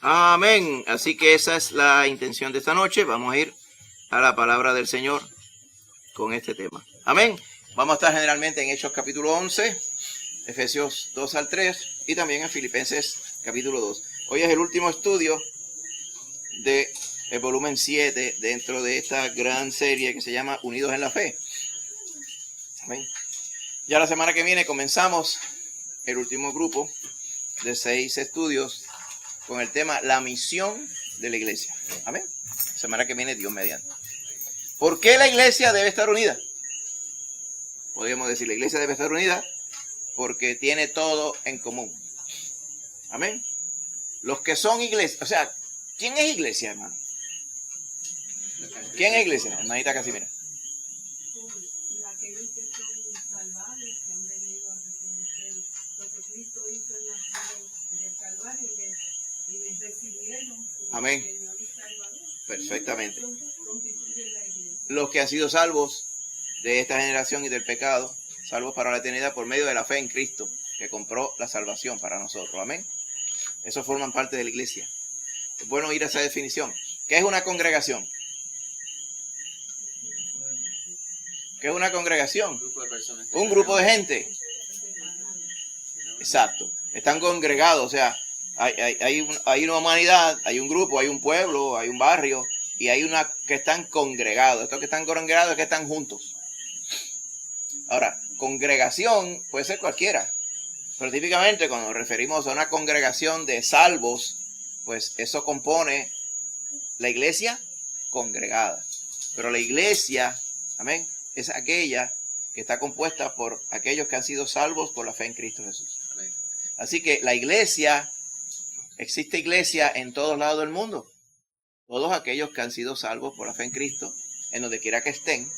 Amén. Así que esa es la intención de esta noche. Vamos a ir a la palabra del Señor con este tema. Amén. Vamos a estar generalmente en Hechos capítulo 11, Efesios 2 al 3 y también en Filipenses capítulo 2. Hoy es el último estudio del volumen 7 dentro de esta gran serie que se llama Unidos en la Fe. Amén. Ya la semana que viene comenzamos el último grupo de 6 estudios con el tema la misión de la iglesia. Amén. Semana que viene, Dios mediante. ¿Por qué la iglesia debe estar unida? Podríamos decir, la iglesia debe estar unida porque tiene todo en común. Amén. Los que son iglesia, o sea, ¿quién es iglesia, hermano? ¿Quién es iglesia? Hermanita Casimira. Aquellos que son salvados, que han venido a reconocer lo que Cristo hizo en la cruz del Calvario y les recibieron como Amén. Señor y Salvador. Perfectamente. Constituyen la iglesia. Los que han sido salvos de esta generación y del pecado, salvos para la eternidad por medio de la fe en Cristo, que compró la salvación para nosotros. Amén. Esos forman parte de la iglesia. Es bueno ir a esa definición. ¿Qué es una congregación? ¿Qué es una congregación? Un grupo de personas. Un grupo de gente. Exacto. Están congregados, o sea, hay una humanidad, hay un grupo, hay un pueblo, hay un barrio, y hay una que están congregados. Estos que están congregados es que están juntos. Ahora, congregación puede ser cualquiera, pero típicamente cuando nos referimos a una congregación de salvos, pues eso compone la iglesia congregada. Pero la iglesia, amén, es aquella que está compuesta por aquellos que han sido salvos por la fe en Cristo Jesús. Amén. Así que la iglesia, existe iglesia en todos lados del mundo. Todos aquellos que han sido salvos por la fe en Cristo, en donde quiera que estén,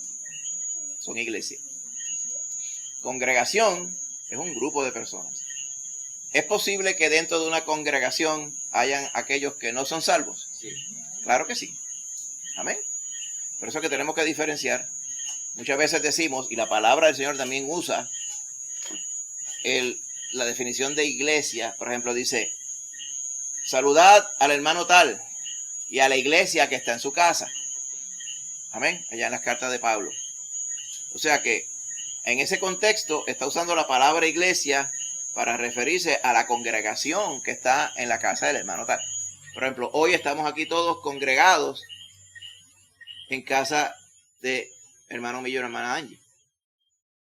son iglesia. Congregación es un grupo de personas. ¿Es posible que dentro de una congregación hayan aquellos que no son salvos? Sí. Claro que sí. Amén. Por eso que tenemos que diferenciar. Muchas veces decimos, y la palabra del Señor también usa la definición de iglesia. Por ejemplo, dice, saludad al hermano tal y a la iglesia que está en su casa. Amén. Allá en las cartas de Pablo. O sea que en ese contexto está usando la palabra iglesia para referirse a la congregación que está en la casa del hermano tal. Por ejemplo, hoy estamos aquí todos congregados en casa de hermano Millo y hermana Angie.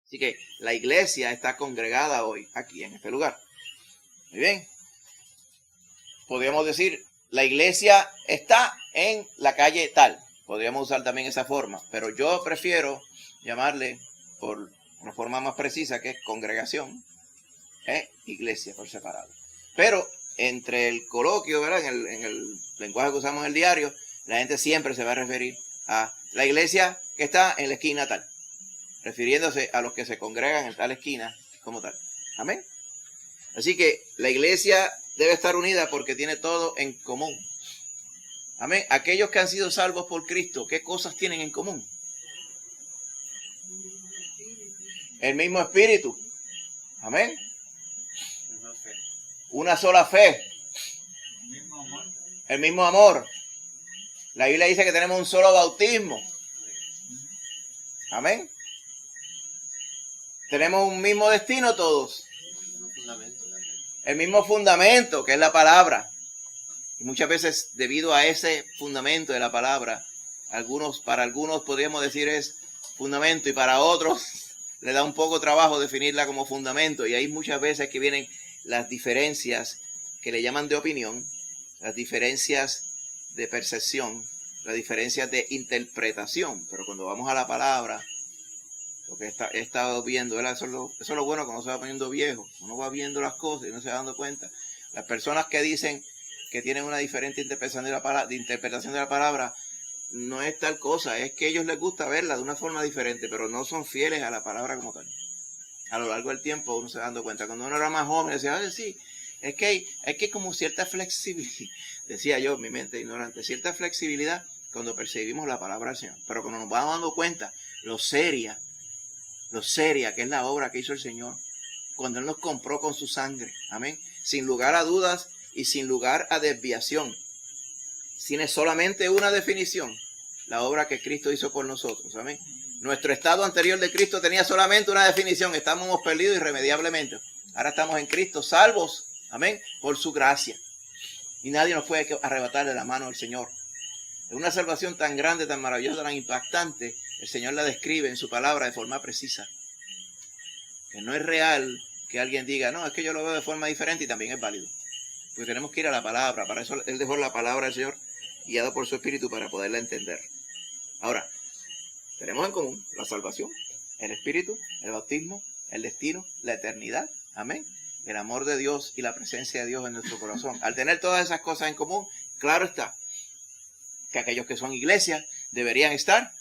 Así que la iglesia está congregada hoy aquí en este lugar. Muy bien. Podríamos decir, la iglesia está en la calle tal. Podríamos usar también esa forma, pero yo prefiero llamarle por una forma más precisa, que es congregación, iglesia por separado. Pero entre el coloquio, ¿verdad? En el lenguaje que usamos en el diario, la gente siempre se va a referir a la iglesia que está en la esquina tal, refiriéndose a los que se congregan en tal esquina como tal. Amén. Así que la iglesia debe estar unida porque tiene todo en común. Amén. Aquellos que han sido salvos por Cristo, ¿qué cosas tienen en común? El mismo espíritu. Amén. Una sola fe. El mismo amor. La Biblia dice que tenemos un solo bautismo. Amén. Tenemos un mismo destino todos. El mismo fundamento, que es la palabra. Y muchas veces, debido a ese fundamento de la palabra, para algunos podríamos decir es fundamento, y para otros le da un poco trabajo definirla como fundamento. Y hay muchas veces que vienen las diferencias que le llaman de opinión, las diferencias de percepción, las diferencias de interpretación. Pero cuando vamos a la palabra, lo que he estado viendo, ¿verdad? Eso es lo bueno cuando se va poniendo viejo. Uno va viendo las cosas y no se va dando cuenta. Las personas que dicen que tienen una diferente interpretación de la palabra, no es tal cosa, es que a ellos les gusta verla de una forma diferente, pero no son fieles a la palabra como tal. A lo largo del tiempo uno se va dando cuenta. Cuando uno era más joven decía, sí, es que hay como cierta flexibilidad, decía yo, mi mente ignorante, cierta flexibilidad cuando percibimos la palabra del Señor. Pero cuando nos vamos dando cuenta lo seria que es la obra que hizo el Señor, cuando Él nos compró con su sangre, amén, sin lugar a dudas, y sin lugar a desviación. Tiene solamente una definición, la obra que Cristo hizo por nosotros. Amén. Nuestro estado anterior de Cristo tenía solamente una definición, estábamos perdidos irremediablemente. Ahora estamos en Cristo, salvos, amén, por su gracia. Y nadie nos puede arrebatarle la mano al Señor. Es una salvación tan grande, tan maravillosa, tan impactante. El Señor la describe en su palabra de forma precisa. Que no es real que alguien diga, no, es que yo lo veo de forma diferente, y también es válido. Porque tenemos que ir a la palabra. Para eso Él dejó la palabra del Señor guiado por su Espíritu para poderla entender. Ahora, tenemos en común la salvación, el Espíritu, el bautismo, el destino, la eternidad. Amén. El amor de Dios y la presencia de Dios en nuestro corazón. Al tener todas esas cosas en común, claro está que aquellos que son iglesias deberían estar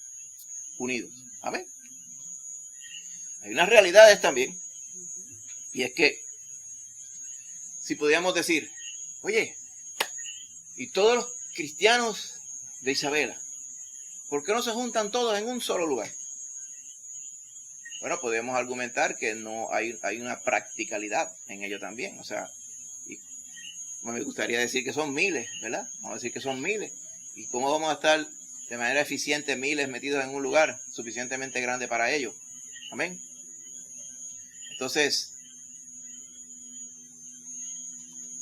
unidos. Amén. Hay unas realidades también. Y es que si podíamos decir, oye, y todos los cristianos de Isabela, ¿por qué no se juntan todos en un solo lugar? Bueno, podríamos argumentar que no hay una practicalidad en ello también. O sea, me gustaría decir que son miles, ¿verdad? Vamos a decir que son miles. ¿Y cómo vamos a estar de manera eficiente miles metidos en un lugar suficientemente grande para ellos? Amén. Entonces,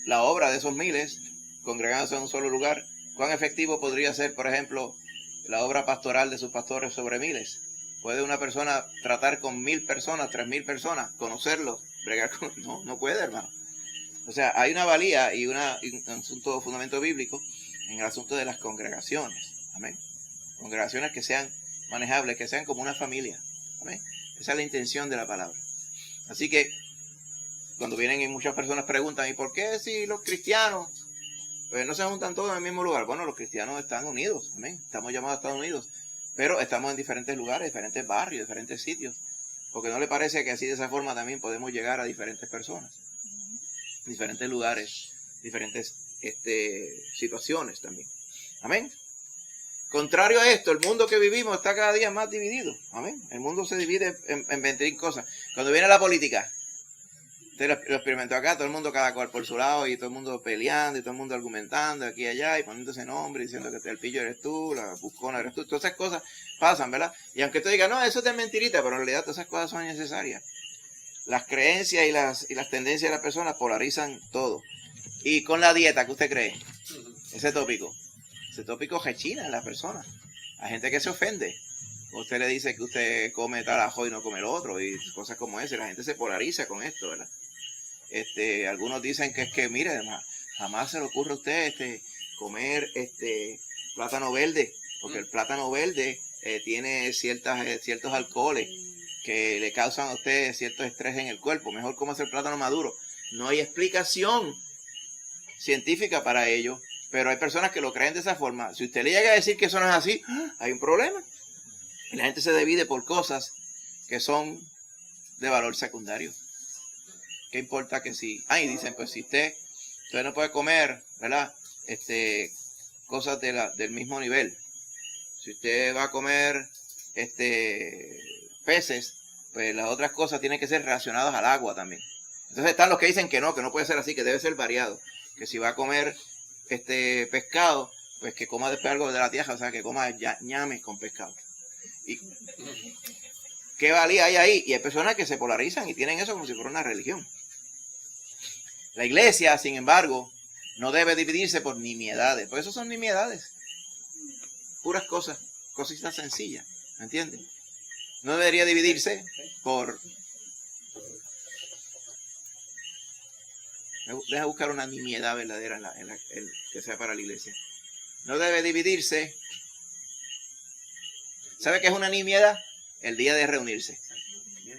la obra de esos miles, congregándose en un solo lugar, ¿cuán efectivo podría ser, por ejemplo, la obra pastoral de sus pastores sobre miles? ¿Puede una persona tratar con 1000 personas, 3000 personas, conocerlos, bregar con...? No puede, hermano. O sea, hay una valía y un asunto fundamento bíblico en el asunto de las congregaciones. Amén. Congregaciones que sean manejables, que sean como una familia. Amén. Esa es la intención de la palabra. Así que, cuando vienen y muchas personas preguntan, ¿y por qué si los cristianos pues no se juntan todos en el mismo lugar? Bueno, los cristianos están unidos. Amén. Estamos llamados a estar unidos. Pero estamos en diferentes lugares, diferentes barrios, diferentes sitios. Porque ¿no le parece que así de esa forma también podemos llegar a diferentes personas? Diferentes lugares, diferentes situaciones también. Amén. Contrario a esto, el mundo que vivimos está cada día más dividido. Amén. El mundo se divide en 20 cosas. Cuando viene la política, usted lo experimentó acá, todo el mundo cada cual por su lado, y todo el mundo peleando, y todo el mundo argumentando aquí y allá, y poniéndose nombre, diciendo que el pillo eres tú, la buscona eres tú. Todas esas cosas pasan, ¿verdad? Y aunque tú digas, no, eso es de mentirita, pero en realidad todas esas cosas son necesarias. Las creencias y las tendencias de las personas polarizan todo. Y con la dieta, ¿qué usted cree? Ese tópico rechina en las personas. Hay gente que se ofende. Usted le dice que usted come tal ajo y no come el otro, y cosas como esa. La gente se polariza con esto, ¿verdad? Algunos dicen que es que, mire, jamás se le ocurre a usted comer plátano verde, porque el plátano verde tiene ciertos alcoholes que le causan a usted cierto estrés en el cuerpo. Mejor cómase el plátano maduro. No hay explicación científica para ello, pero hay personas que lo creen de esa forma. Si usted le llega a decir que eso no es así, hay un problema. Y la gente se divide por cosas que son de valor secundario. ¿Qué importa que sí? Y dicen, pues si usted no puede comer, ¿verdad? Cosas del mismo nivel. Si usted va a comer peces, pues las otras cosas tienen que ser relacionadas al agua también. Entonces están los que dicen que no puede ser así, que debe ser variado. Que si va a comer pescado, pues que coma después algo de la tierra, o sea, que coma ñame con pescado. ¿Y qué valía hay ahí? Y hay personas que se polarizan y tienen eso como si fuera una religión. La iglesia, sin embargo, no debe dividirse por nimiedades. Por eso son nimiedades. Puras cositas sencillas. ¿Me entienden? No debería dividirse por... Deja buscar una nimiedad verdadera que sea para la iglesia. No debe dividirse. ¿Sabe qué es una nimiedad? El día de reunirse.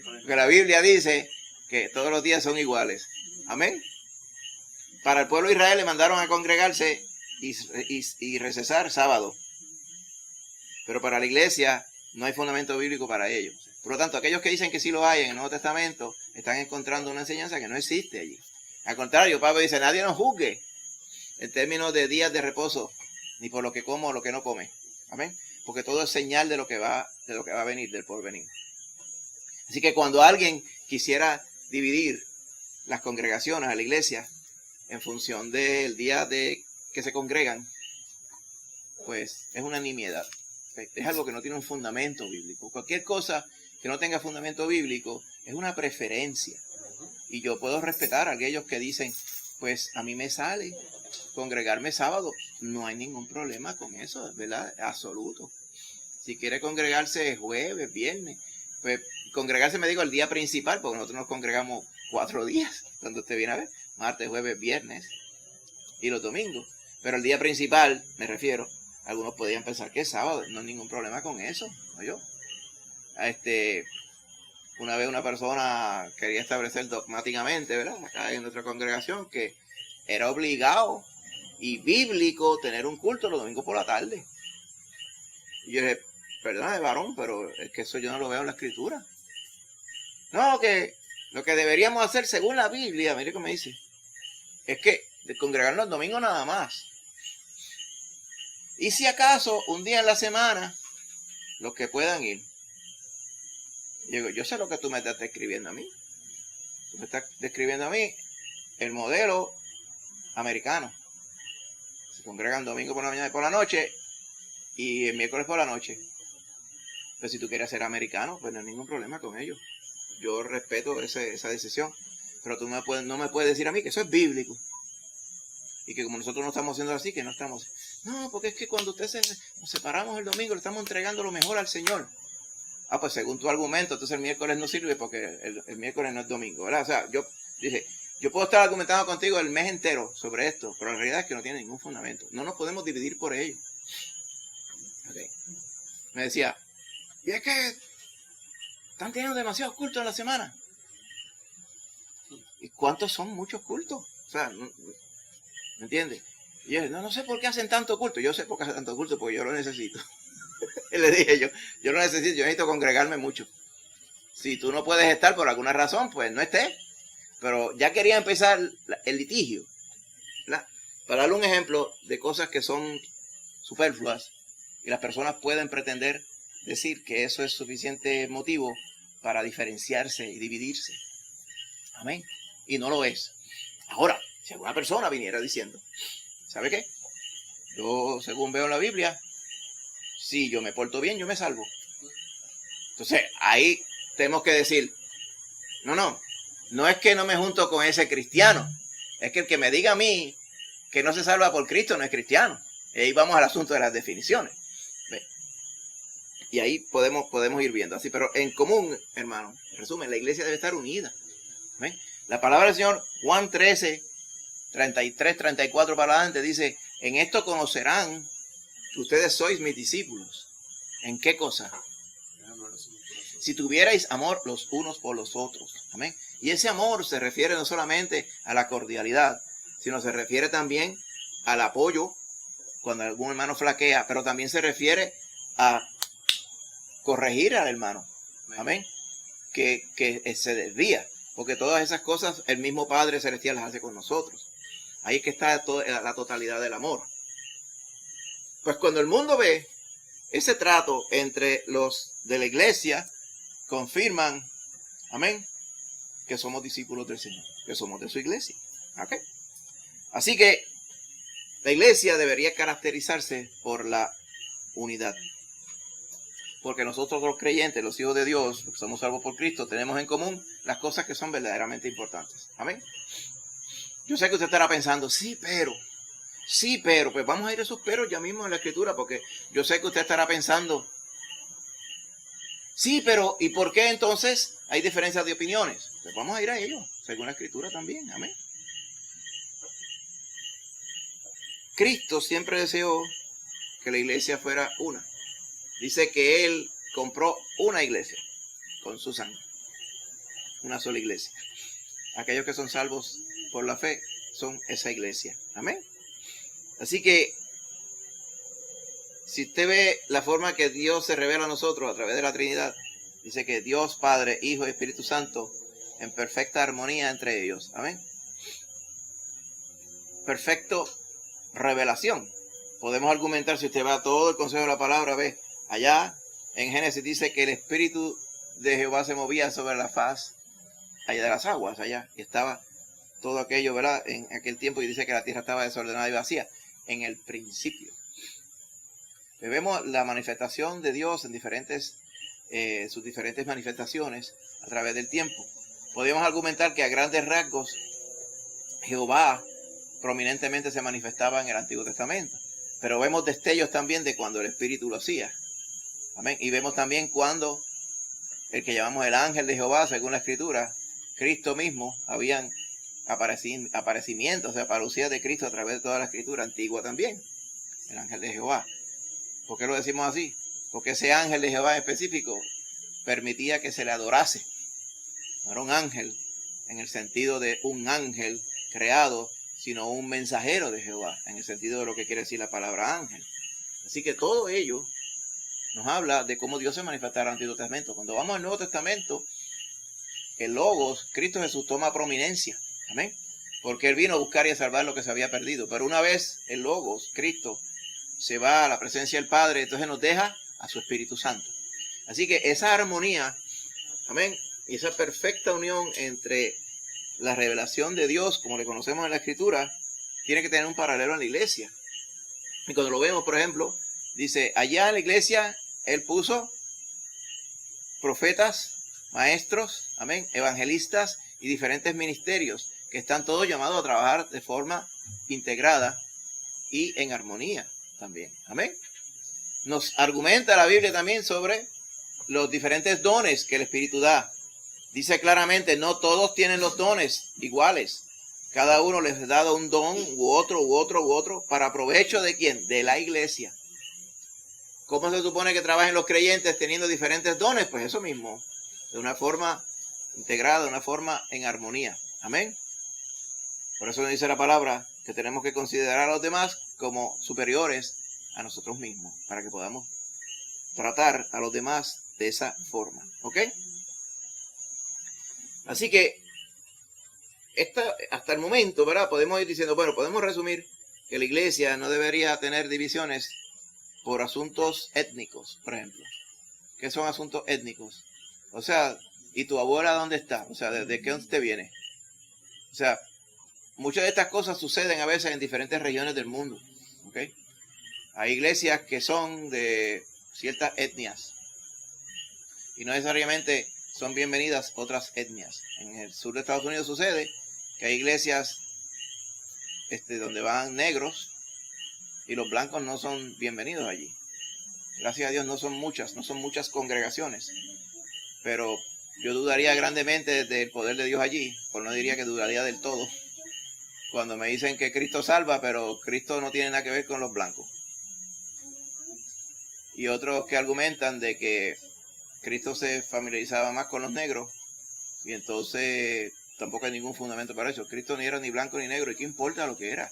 Porque la Biblia dice que todos los días son iguales. Amén. Para el pueblo de Israel le mandaron a congregarse y recesar sábado. Pero para la iglesia no hay fundamento bíblico para ello. Por lo tanto, aquellos que dicen que sí lo hay en el Nuevo Testamento están encontrando una enseñanza que no existe allí. Al contrario, Pablo dice, nadie nos juzgue en términos de días de reposo, ni por lo que come o lo que no come. Amén. Porque todo es señal de lo que va a venir, del porvenir. Así que cuando alguien quisiera dividir las congregaciones a la iglesia, en función del día de que se congregan, pues es una nimiedad. Es algo que no tiene un fundamento bíblico. Cualquier cosa que no tenga fundamento bíblico es una preferencia. Y yo puedo respetar a aquellos que dicen, pues a mí me sale congregarme sábado. No hay ningún problema con eso, ¿verdad? Absoluto. Si quiere congregarse jueves, viernes, pues congregarse, me digo, el día principal, porque nosotros nos congregamos 4 días, cuando usted viene a ver, martes, jueves, viernes y los domingos. Pero el día principal, me refiero, algunos podrían pensar que es sábado, no hay ningún problema con eso, ¿no? Yo. Una vez una persona quería establecer dogmáticamente, ¿verdad?, acá en nuestra congregación, que era obligado y bíblico tener un culto los domingos por la tarde. Y yo dije, perdóname, varón, pero es que eso yo no lo veo en la escritura. No, que lo que deberíamos hacer según la Biblia, mire que me dice, es que de congregarnos el domingo nada más. Y si acaso, un día en la semana, los que puedan ir. Digo, yo sé lo que tú me estás describiendo a mí. Tú me estás describiendo a mí el modelo americano. Se congregan domingo por la mañana y por la noche y el miércoles por la noche. Pero si tú quieres ser americano, pues no hay ningún problema con ello. Yo respeto esa decisión. Pero tú no me puedes decir a mí que eso es bíblico. Y que como nosotros no estamos haciendo así, que no estamos... No, porque es que cuando nos separamos el domingo, le estamos entregando lo mejor al Señor. Ah, pues según tu argumento, entonces el miércoles no sirve porque el miércoles no es domingo, ¿verdad? O sea, yo puedo estar argumentando contigo el mes entero sobre esto, pero la realidad es que no tiene ningún fundamento. No nos podemos dividir por ello. Okay. Me decía, y es que están teniendo demasiados cultos en la semana. ¿Y cuántos son muchos cultos? O sea, ¿me entiendes? Y yo, no sé por qué hacen tanto culto. Yo sé por qué hacen tanto culto, porque yo lo necesito. Y le dije yo lo necesito, yo necesito congregarme mucho. Si tú no puedes estar por alguna razón, pues no estés. Pero ya quería empezar el litigio, ¿verdad? Para darle un ejemplo de cosas que son superfluas y las personas pueden pretender decir que eso es suficiente motivo para diferenciarse y dividirse. Amén. Y no lo es. Ahora, si alguna persona viniera diciendo, ¿sabe qué? Yo, según veo en la Biblia, si yo me porto bien, yo me salvo. Entonces, ahí tenemos que decir, no es que no me junto con ese cristiano, es que el que me diga a mí que no se salva por Cristo no es cristiano. Y ahí vamos al asunto de las definiciones. ¿Ve? Y ahí podemos ir viendo así, pero en común, hermano, en resumen, la iglesia debe estar unida. ¿Ve? La palabra del Señor, Juan 13, 33, 34 para adelante, dice, en esto conocerán que ustedes sois mis discípulos. ¿En qué cosa? Si tuvierais amor los unos por los otros. Amén. Y ese amor se refiere no solamente a la cordialidad, sino se refiere también al apoyo cuando algún hermano flaquea, pero también se refiere a corregir al hermano. Amén. Que se desvía. Porque todas esas cosas el mismo Padre Celestial las hace con nosotros. Ahí es que está la totalidad del amor. Pues cuando el mundo ve ese trato entre los de la iglesia, confirman, amén, que somos discípulos del Señor, que somos de su iglesia. ¿Okay? Así que la iglesia debería caracterizarse por la unidad. Porque nosotros los creyentes, los hijos de Dios, los que somos salvos por Cristo, tenemos en común las cosas que son verdaderamente importantes. Amén. Yo sé que usted estará pensando, sí, pero, pues vamos a ir a esos peros ya mismo en la escritura, porque yo sé que usted estará pensando, sí, pero, ¿y por qué entonces hay diferencias de opiniones? Pues vamos a ir a ello, según la escritura también. Amén. Cristo siempre deseó que la iglesia fuera una. Dice que Él compró una iglesia con su sangre. Una sola iglesia. Aquellos que son salvos por la fe son esa iglesia. Amén. Así que, si usted ve la forma que Dios se revela a nosotros a través de la Trinidad, dice que Dios, Padre, Hijo y Espíritu Santo en perfecta armonía entre ellos. Amén. Perfecto revelación. Podemos argumentar, si usted va a todo el consejo de la palabra, ve, allá en Génesis dice que el Espíritu de Jehová se movía sobre la faz allá de las aguas, allá, y estaba todo aquello, ¿verdad? En aquel tiempo, y dice que la tierra estaba desordenada y vacía. En el principio. Vemos la manifestación de Dios en sus diferentes manifestaciones a través del tiempo. Podemos argumentar que a grandes rasgos Jehová prominentemente se manifestaba en el Antiguo Testamento, pero vemos destellos también de cuando el Espíritu lo hacía. Amén. Y vemos también cuando el que llamamos el ángel de Jehová, según la Escritura, Cristo mismo, habían aparecimientos, o sea, parucías de Cristo a través de toda la Escritura antigua también, el ángel de Jehová. ¿Por qué lo decimos así? Porque ese ángel de Jehová en específico permitía que se le adorase. No era un ángel en el sentido de un ángel creado, sino un mensajero de Jehová, en el sentido de lo que quiere decir la palabra ángel. Así que todo ello nos habla de cómo Dios se manifestaba en el Antiguo Testamento. Cuando vamos al Nuevo Testamento, el Logos, Cristo Jesús, toma prominencia. Amén. Porque Él vino a buscar y a salvar lo que se había perdido. Pero una vez el Logos, Cristo, se va a la presencia del Padre, entonces nos deja a su Espíritu Santo. Así que esa armonía, amén, y esa perfecta unión entre la revelación de Dios, como le conocemos en la Escritura, tiene que tener un paralelo en la iglesia. Y cuando lo vemos, por ejemplo, dice, allá en la iglesia Él puso profetas, maestros, amén, evangelistas y diferentes ministerios que están todos llamados a trabajar de forma integrada y en armonía también. Amén. Nos argumenta la Biblia también sobre los diferentes dones que el Espíritu da. Dice claramente, no todos tienen los dones iguales. Cada uno les ha dado un don u otro, para provecho de ¿quién? De la iglesia. ¿Cómo se supone que trabajen los creyentes teniendo diferentes dones? Pues eso mismo, de una forma integrada, de una forma en armonía. Amén. Por eso dice la palabra que tenemos que considerar a los demás como superiores a nosotros mismos, para que podamos tratar a los demás de esa forma. ¿Ok? Así que hasta el momento, ¿verdad? Podemos ir diciendo, bueno, podemos resumir que la iglesia no debería tener divisiones por asuntos étnicos, por ejemplo. ¿Qué son asuntos étnicos? O sea, ¿y tu abuela dónde está? O sea, ¿de qué usted viene? O sea, muchas de estas cosas suceden a veces en diferentes regiones del mundo. ¿Ok? Hay iglesias que son de ciertas etnias y no necesariamente son bienvenidas otras etnias. En el sur de Estados Unidos sucede que hay iglesias donde van negros y los blancos no son bienvenidos allí. Gracias a Dios no son muchas congregaciones, pero yo dudaría grandemente del poder de Dios allí, por no diría que dudaría del todo, cuando me dicen que Cristo salva, pero Cristo no tiene nada que ver con los blancos. Y otros que argumentan de que Cristo se familiarizaba más con los negros y entonces tampoco hay ningún fundamento para eso. Cristo ni era ni blanco ni negro, ¿y qué importa lo que era?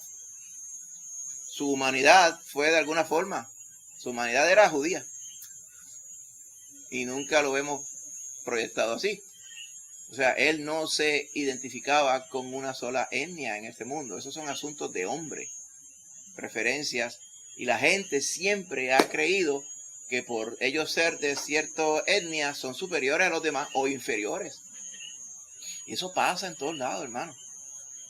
Su humanidad fue de alguna forma, su humanidad era judía y nunca lo vemos proyectado así. O sea, Él no se identificaba con una sola etnia en este mundo. Esos son asuntos de hombre, preferencias, y la gente siempre ha creído que por ellos ser de cierta etnia son superiores a los demás o inferiores. Y eso pasa en todos lados, hermano.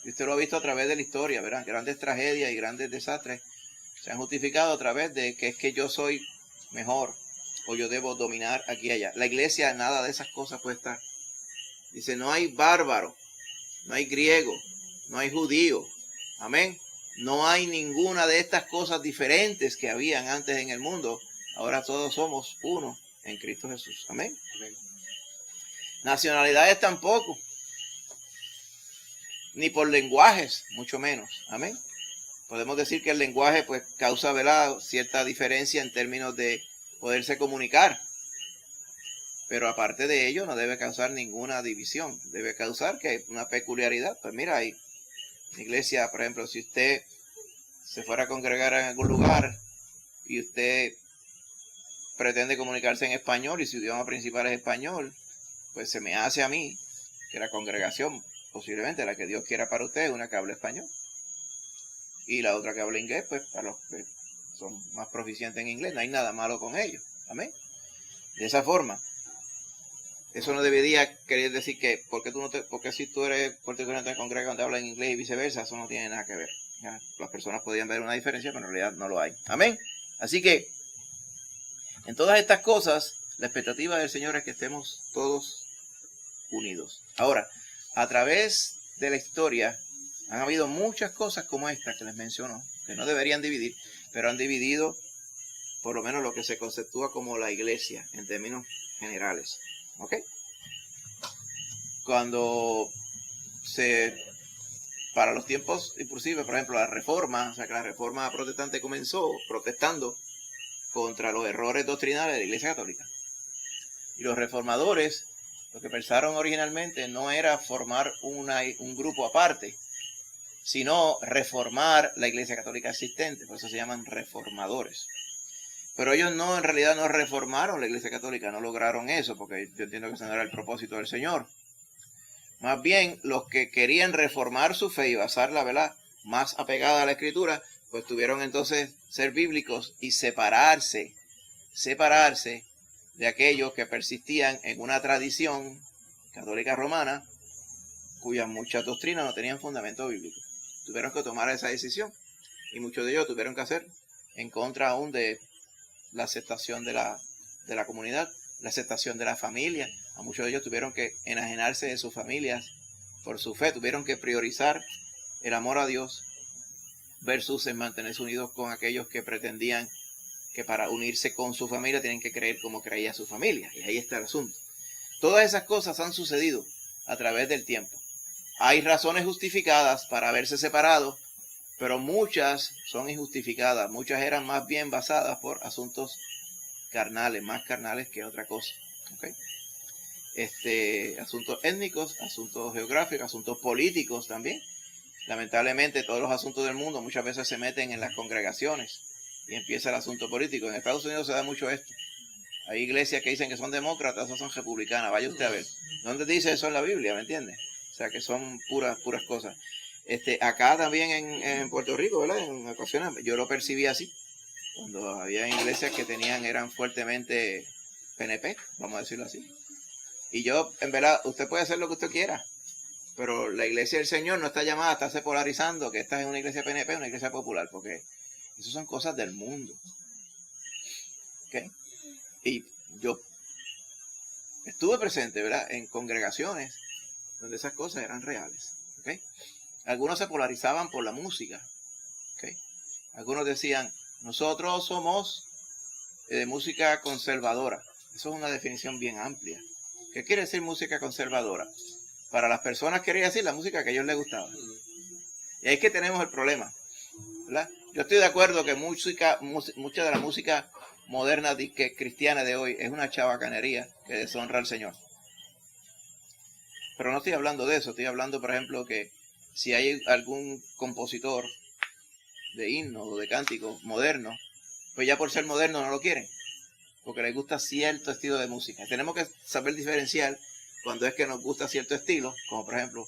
Y usted lo ha visto a través de la historia, ¿verdad? Grandes tragedias y grandes desastres se han justificado a través de que es que yo soy mejor o yo debo dominar aquí y allá. La iglesia, nada de esas cosas puede estar. Dice, no hay bárbaro, no hay griego, no hay judío. Amén. No hay ninguna de estas cosas diferentes que habían antes en el mundo. Ahora todos somos uno en Cristo Jesús. Amén. Amén. Nacionalidades tampoco. Ni por lenguajes, mucho menos. Amén. Podemos decir que el lenguaje pues causa, ¿verdad?, cierta diferencia en términos de poderse comunicar. Pero aparte de ello no debe causar ninguna división. Debe causar que una peculiaridad. Pues mira, hay iglesia, por ejemplo, si usted se fuera a congregar en algún lugar y usted pretende comunicarse en español y su idioma principal es español, pues se me hace a mí que la congregación, posiblemente la que Dios quiera para usted, es una que habla español. Y la otra que habla inglés, pues para los que son más proficientes en inglés, no hay nada malo con ellos. Amén. De esa forma. eso no debería querer decir que porque si tú eres puertorriqueño te congregas donde hablan inglés y viceversa, eso no tiene nada que ver. ¿Ya? Las personas podían ver una diferencia, pero en realidad no lo hay. Amén. Así que en todas estas cosas, la expectativa del Señor es que estemos todos unidos. Ahora, a través de la historia han habido muchas cosas como esta que les menciono, que no deberían dividir, pero han dividido por lo menos lo que se conceptúa como la iglesia en términos generales. ¿Ok? Cuando para los tiempos, inclusive, por ejemplo, la reforma, o sea que la reforma protestante comenzó protestando contra los errores doctrinales de la Iglesia Católica. Y los reformadores, lo que pensaron originalmente no era formar un grupo aparte, sino reformar la Iglesia Católica existente, por eso se llaman reformadores. Pero ellos en realidad no reformaron la Iglesia Católica, no lograron eso, porque yo entiendo que ese no era el propósito del Señor. Más bien, los que querían reformar su fe y basarla, ¿verdad?, más apegada a la Escritura, pues tuvieron entonces ser bíblicos y separarse de aquellos que persistían en una tradición católica romana cuyas muchas doctrinas no tenían fundamento bíblico. Tuvieron que tomar esa decisión y muchos de ellos tuvieron que hacer en contra aún de la aceptación de la comunidad, la aceptación de la familia. A muchos de ellos tuvieron que enajenarse de sus familias por su fe, tuvieron que priorizar el amor a Dios versus en mantenerse unidos con aquellos que pretendían que para unirse con su familia tienen que creer como creía su familia. Y ahí está el asunto. Todas esas cosas han sucedido a través del tiempo. Hay razones justificadas para haberse separado, pero muchas son injustificadas. Muchas eran más bien basadas por asuntos carnales, más carnales que otra cosa. ¿Okay? Asuntos étnicos, asuntos geográficos, asuntos políticos también. Lamentablemente todos los asuntos del mundo muchas veces se meten en las congregaciones y empieza el asunto político. En Estados Unidos se da mucho esto. Hay iglesias que dicen que son demócratas o son republicanas. Vaya usted a ver. ¿Dónde dice eso en la Biblia? ¿Me entiende? O sea, que son puras cosas. Acá también en Puerto Rico, ¿verdad? En ocasiones yo lo percibí así. Cuando había iglesias que eran fuertemente PNP, vamos a decirlo así. Y yo, en verdad, usted puede hacer lo que usted quiera, pero la iglesia del Señor no está llamada a estarse polarizando, que esta es una iglesia PNP, una iglesia popular, porque eso son cosas del mundo. ¿Okay? Y yo estuve presente, ¿verdad?, en congregaciones donde esas cosas eran reales. ¿Okay? Algunos se polarizaban por la música. ¿Okay? Algunos decían, nosotros somos de música conservadora. Eso es una definición bien amplia. ¿Qué quiere decir música conservadora? Para las personas quería decir la música que a ellos les gustaba. Y ahí es que tenemos el problema, ¿verdad? Yo estoy de acuerdo que mucha de la música moderna cristiana de hoy es una chabacanería que deshonra al Señor. Pero no estoy hablando de eso. Estoy hablando, por ejemplo, que si hay algún compositor de himno o de cántico moderno, pues ya por ser moderno no lo quieren, porque les gusta cierto estilo de música. Tenemos que saber diferenciar cuando es que nos gusta cierto estilo, como por ejemplo,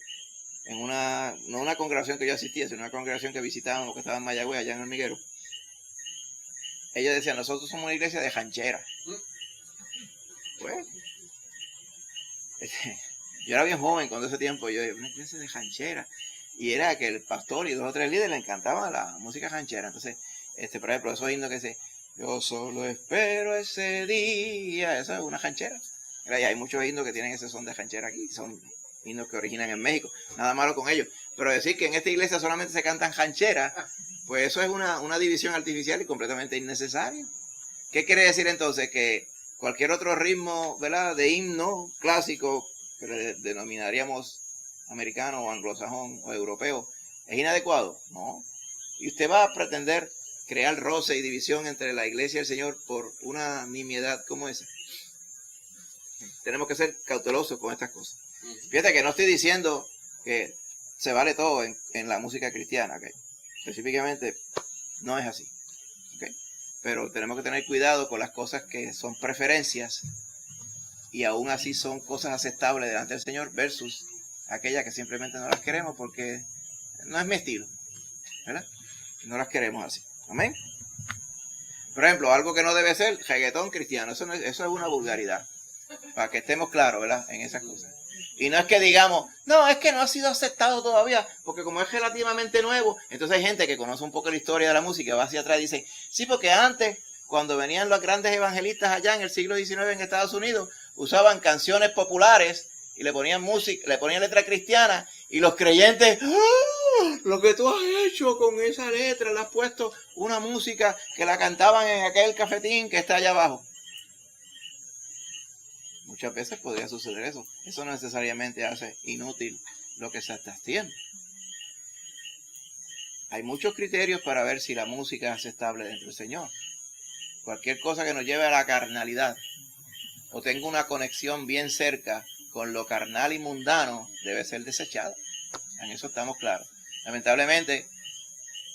en no una congregación que yo asistía, sino una congregación que visitábamos, que estaba en Mayagüez, allá en Hormiguero. Ellos decían, nosotros somos una iglesia de ranchera. Pues, yo era bien joven cuando ese tiempo, yo una iglesia de ranchera. Y era que el pastor y 2 o 3 líderes le encantaba la música ranchera. Entonces, por ejemplo, esos himnos que dice, yo solo espero ese día, esa es una ranchera. Y hay muchos himnos que tienen ese son de ranchera aquí, son himnos que originan en México, nada malo con ellos. Pero decir que en esta iglesia solamente se cantan rancheras, pues eso es una división artificial y completamente innecesaria. ¿Qué quiere decir entonces? Que cualquier otro ritmo, ¿verdad?, de himno clásico, que le denominaríamos americano o anglosajón o europeo, ¿es inadecuado? No. Y usted va a pretender crear roce y división entre la iglesia y el Señor por una nimiedad como esa. Tenemos que ser cautelosos con estas cosas. Fíjate que no estoy diciendo que se vale todo en la música cristiana, ¿okay? Específicamente no es así, ¿okay? Pero tenemos que tener cuidado con las cosas que son preferencias y aún así son cosas aceptables delante del Señor versus aquellas que simplemente no las queremos porque no es mi estilo, ¿verdad? No las queremos así. Amén. Por ejemplo, algo que no debe ser reggaetón cristiano. Eso es una vulgaridad. Para que estemos claros, ¿verdad? En esas cosas. Y no es que digamos, no, es que no ha sido aceptado todavía, porque como es relativamente nuevo, entonces hay gente que conoce un poco la historia de la música, va hacia atrás y dice, sí, porque antes, cuando venían los grandes evangelistas allá en el siglo XIX en Estados Unidos, usaban canciones populares y le ponían música, le ponían letra cristiana, y los creyentes, ¡ah! Lo que tú has hecho con esa letra, le has puesto una música que la cantaban en aquel cafetín que está allá abajo. Muchas veces podría suceder eso. Eso no necesariamente hace inútil lo que se está haciendo. Hay muchos criterios para ver si la música es aceptable dentro del Señor. Cualquier cosa que nos lleve a la carnalidad o tenga una conexión bien cerca con lo carnal y mundano debe ser desechada. En eso estamos claros. Lamentablemente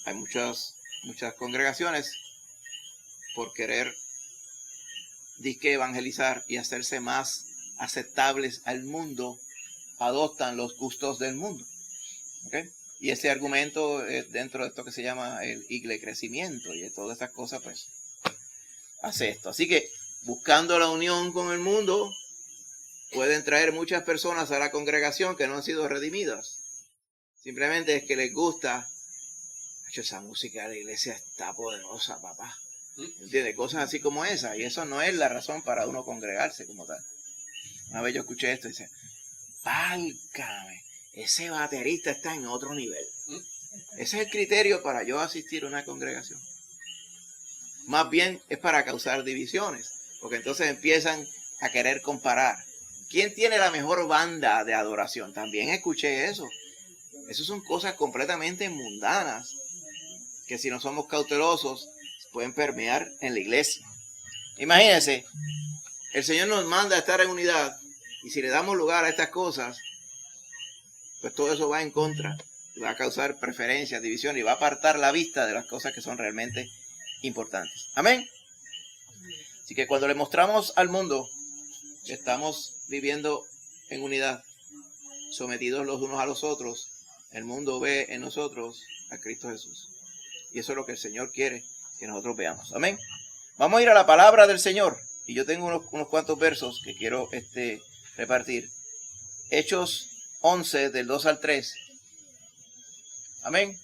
hay muchas congregaciones por querer disque evangelizar y hacerse más aceptables al mundo, adoptan los gustos del mundo. ¿Okay? Y ese argumento dentro de esto que se llama el iglecrecimiento y de todas esas cosas, pues, hace esto. Así que, buscando la unión con el mundo, pueden traer muchas personas a la congregación que no han sido redimidas. Simplemente es que les gusta, esa música de la iglesia está poderosa, papá. ¿Entiendes? Cosas así como esa. Y eso no es la razón para uno congregarse como tal. Una vez yo escuché esto y dice, válgame, ese baterista está en otro nivel. Ese es el criterio para yo asistir a una congregación. Más bien es para causar divisiones. Porque entonces empiezan a querer comparar. ¿Quién tiene la mejor banda de adoración? También escuché eso. Esas son cosas completamente mundanas. Que si no somos cautelosos pueden permear en la iglesia. Imagínense, el Señor nos manda a estar en unidad y si le damos lugar a estas cosas, pues todo eso va en contra, va a causar preferencias, división y va a apartar la vista de las cosas que son realmente importantes. Amén. Así que cuando le mostramos al mundo que estamos viviendo en unidad, sometidos los unos a los otros, el mundo ve en nosotros a Cristo Jesús. Y eso es lo que el Señor quiere que nosotros veamos. Amén. Vamos a ir a la palabra del Señor. Y yo tengo unos cuantos versos que quiero repartir. Hechos 11, del 2 al 3. Amén.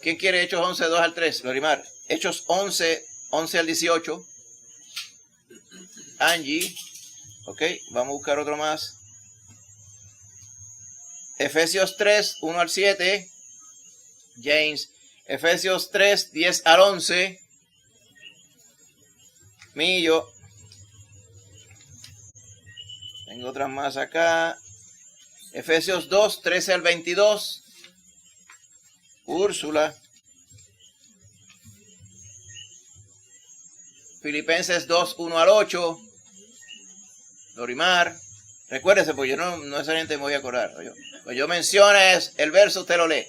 ¿Quién quiere Hechos 11, 2 al 3? Lorimar. Hechos 11, 11 al 18. Angie. Ok, vamos a buscar otro más. Efesios 3, 1 al 7. James. Efesios 3, 10 al 11. Millo. Tengo otras más acá. Efesios 2, 13 al 22. Úrsula. Filipenses 2, 1 al 8. Lorimar. Recuérdese, porque yo no necesariamente me voy a acordar. Cuando yo mencione el verso, usted lo lee.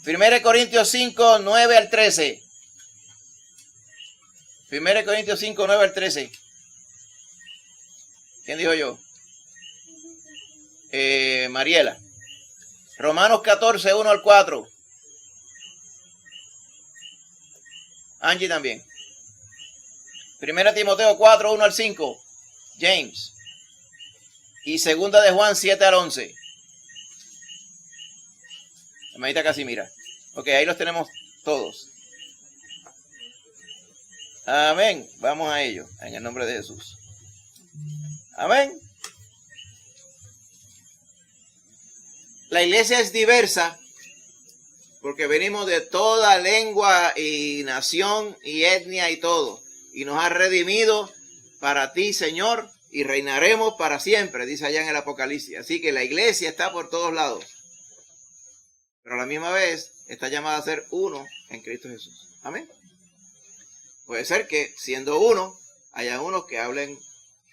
1 Corintios 5, 9 al 13. 1 Corintios 5, 9 al 13. ¿Quién dijo yo? Mariela. Romanos 14, 1 al 4. Angie también. 1 Timoteo 4, 1 al 5. James. Y 2 de Juan 7 al 11. Hermanita Casimira. Ok, ahí los tenemos todos. Amén. Vamos a ello, en el nombre de Jesús. Amén. La iglesia es diversa porque venimos de toda lengua y nación y etnia y todo. Y nos ha redimido para ti, Señor, y reinaremos para siempre, dice allá en el Apocalipsis. Así que la iglesia está por todos lados. Pero a la misma vez está llamada a ser uno en Cristo Jesús. Amén. Puede ser que siendo uno, haya unos que hablen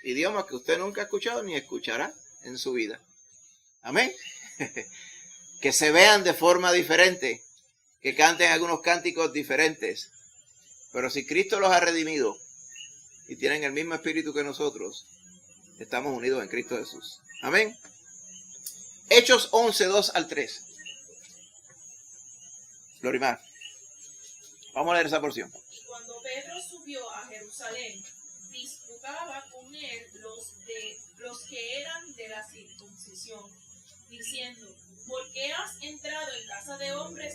idiomas que usted nunca ha escuchado ni escuchará en su vida. Amén. Que se vean de forma diferente, que canten algunos cánticos diferentes. Pero si Cristo los ha redimido y tienen el mismo espíritu que nosotros, estamos unidos en Cristo Jesús. Amén. Hechos 11, 2 al 3. Lorimar. Vamos a leer esa porción. Y cuando Pedro subió a Jerusalén, disputaba con él los que eran de la circuncisión, diciendo: ¿por qué has entrado en casa de hombres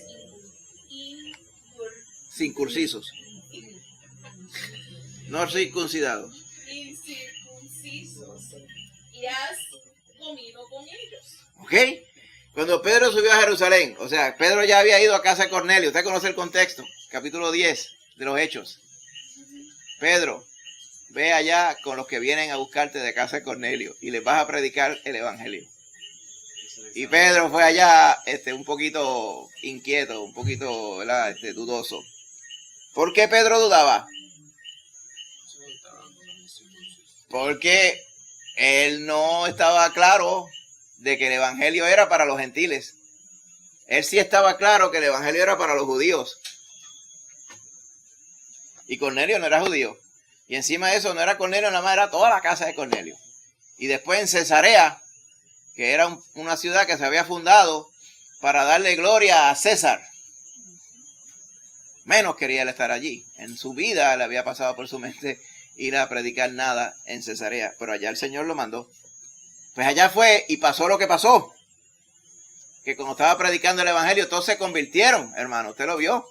Circuncisos, no circuncidados? incircuncisos y has comido con ellos? ¿Ok? Cuando Pedro subió a Jerusalén, o sea, Pedro ya había ido a casa de Cornelio. Usted conoce el contexto, capítulo 10 de los Hechos. Pedro, ve allá con los que vienen a buscarte de casa de Cornelio y les vas a predicar el evangelio. Y Pedro fue allá un poquito inquieto, un poquito, ¿verdad? Dudoso. ¿Por qué Pedro dudaba? Porque él no estaba claro de que el evangelio era para los gentiles. Él sí estaba claro que el evangelio era para los judíos. Y Cornelio no era judío. Y encima de eso no era Cornelio nada más, era toda la casa de Cornelio. Y después en Cesarea, que era una ciudad que se había fundado para darle gloria a César. Menos quería él estar allí. En su vida le había pasado por su mente ir a predicar nada en Cesarea. Pero allá el Señor lo mandó. Pues allá fue y pasó lo que pasó. Que cuando estaba predicando el evangelio todos se convirtieron, hermano. ¿Usted lo vio?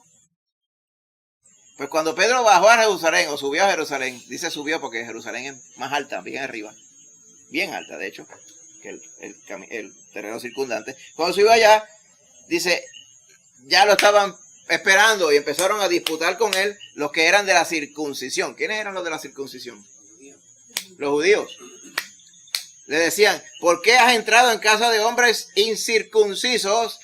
Pues cuando Pedro bajó a Jerusalén o subió a Jerusalén, dice subió porque Jerusalén es más alta, bien arriba. Bien alta, de hecho, que el terreno circundante. Cuando subió allá, dice, ya lo estaban esperando y empezaron a disputar con él los que eran de la circuncisión. ¿Quiénes eran los de la circuncisión? Los judíos. Le decían, ¿por qué has entrado en casa de hombres incircuncisos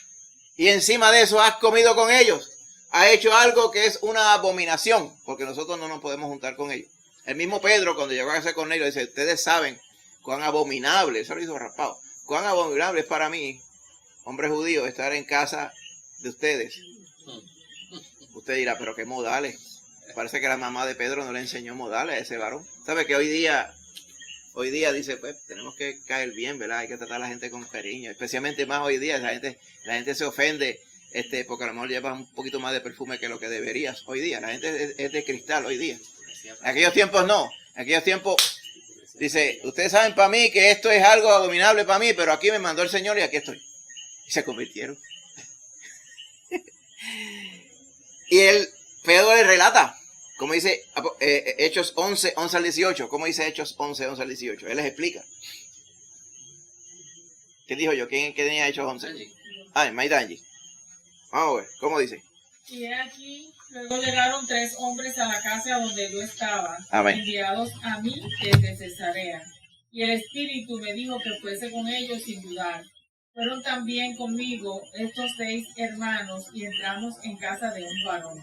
y encima de eso has comido con ellos? Ha hecho algo que es una abominación, porque nosotros no nos podemos juntar con ellos. El mismo Pedro, cuando llegó a casa con ellos, dice, ustedes saben cuán abominable, eso lo hizo raspado, cuán abominable es para mí, hombre judío, estar en casa de ustedes. Usted dirá, pero qué modales. Parece que la mamá de Pedro no le enseñó modales a ese varón. ¿Sabe que hoy día dice, pues tenemos que caer bien, ¿verdad? Hay que tratar a la gente con cariño, especialmente más hoy día, la gente se ofende porque a lo mejor llevas un poquito más de perfume que lo que deberías hoy día. La gente es de cristal hoy día. En aquellos tiempos no. En aquellos tiempos dice, ustedes saben para mí que esto es algo abominable para mí, pero aquí me mandó el Señor y aquí estoy. Y se convirtieron. Y Pedro le relata, como dice Hechos 11 al 18. ¿Cómo dice Hechos 11 al 18? Él les explica. ¿Qué dijo yo? ¿Quién tenía Hechos 11? Maidanji. Vamos a ver, ¿cómo dice? Y aquí, luego llegaron 3 hombres a la casa donde yo estaba, Amén. enviados a mí desde Cesarea. Y el Espíritu me dijo que fuese con ellos sin dudar. Fueron también conmigo estos 6 hermanos y entramos en casa de un varón,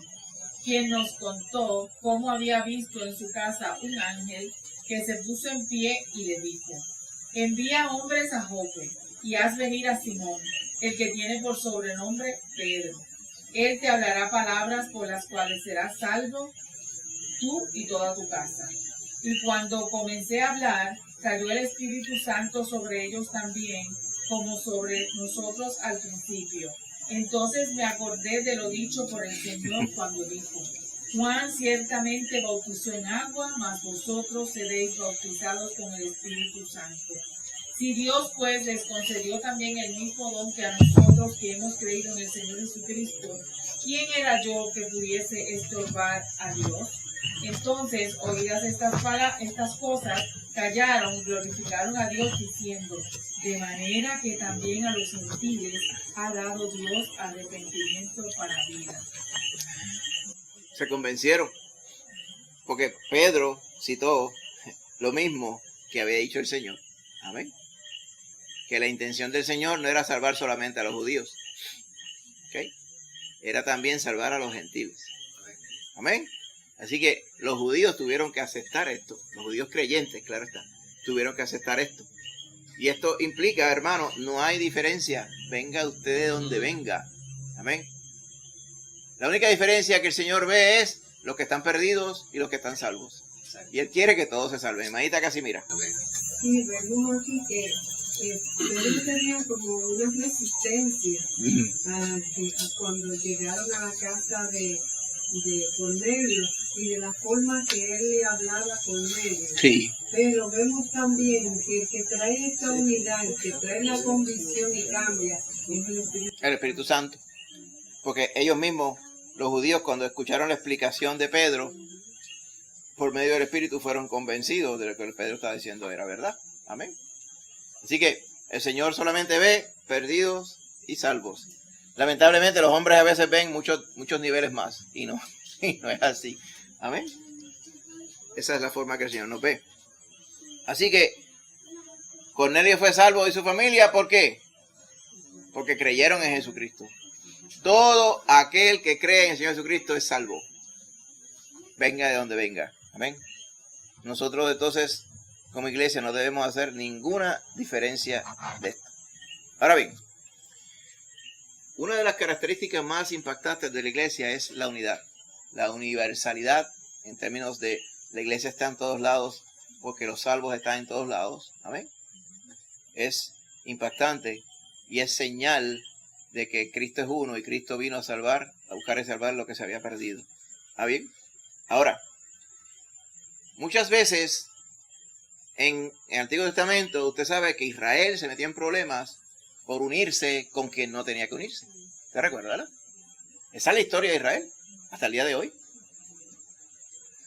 quien nos contó cómo había visto en su casa un ángel que se puso en pie y le dijo, envía hombres a Jope y haz venir a Simón, el que tiene por sobrenombre Pedro. Él te hablará palabras por las cuales serás salvo tú y toda tu casa. Y cuando comencé a hablar, cayó el Espíritu Santo sobre ellos también, como sobre nosotros al principio. Entonces me acordé de lo dicho por el Señor cuando dijo, Juan ciertamente bautizó en agua, mas vosotros seréis bautizados con el Espíritu Santo. Si Dios pues les concedió también el mismo don que a nosotros que hemos creído en el Señor Jesucristo, ¿quién era yo que pudiese estorbar a Dios? Entonces, oídas estas cosas, callaron, glorificaron a Dios diciendo, de manera que también a los gentiles ha dado Dios arrepentimiento para vida. Se convencieron, porque Pedro citó lo mismo que había dicho el Señor. Amén. Que la intención del Señor no era salvar solamente a los judíos, ¿okay? Era también salvar a los gentiles. Amén. Así que los judíos tuvieron que aceptar esto. Los judíos creyentes, claro está, tuvieron que aceptar esto. Y esto implica, hermano, no hay diferencia. Venga usted de donde venga. Amén. La única diferencia que el Señor ve es los que están perdidos y los que están salvos. Y Él quiere que todos se salven. Hermanita Casimira. Sí, vemos aquí que Pedro tenía como una resistencia a cuando llegaron a la casa de de Cornelio y de la forma que él le hablaba a Cornelio. Sí. Pero vemos también que el que trae esta unidad, el que trae la convicción y cambia, es el Espíritu. El Espíritu Santo. Porque ellos mismos, los judíos, cuando escucharon la explicación de Pedro, por medio del Espíritu fueron convencidos de lo que Pedro estaba diciendo era verdad. Amén. Así que el Señor solamente ve perdidos y salvos. Lamentablemente los hombres a veces ven muchos niveles más y no es así. Amén. Esa es la forma que el Señor nos ve. Así que Cornelio fue salvo y su familia, ¿por qué? Porque creyeron en Jesucristo. Todo aquel que cree en el Señor Jesucristo es salvo. Venga de donde venga. Amén. Nosotros entonces, como iglesia, no debemos hacer ninguna diferencia de esto. Ahora bien, una de las características más impactantes de la iglesia es la unidad. La universalidad, en términos de la iglesia está en todos lados, porque los salvos están en todos lados. Amén. Es impactante y es señal de que Cristo es uno y Cristo vino a salvar, a buscar y salvar lo que se había perdido. ¿Está bien? Ahora, muchas veces en el Antiguo Testamento usted sabe que Israel se metió en problemas por unirse con quien no tenía que unirse. ¿Usted recuerda, verdad? Esa es la historia de Israel hasta el día de hoy.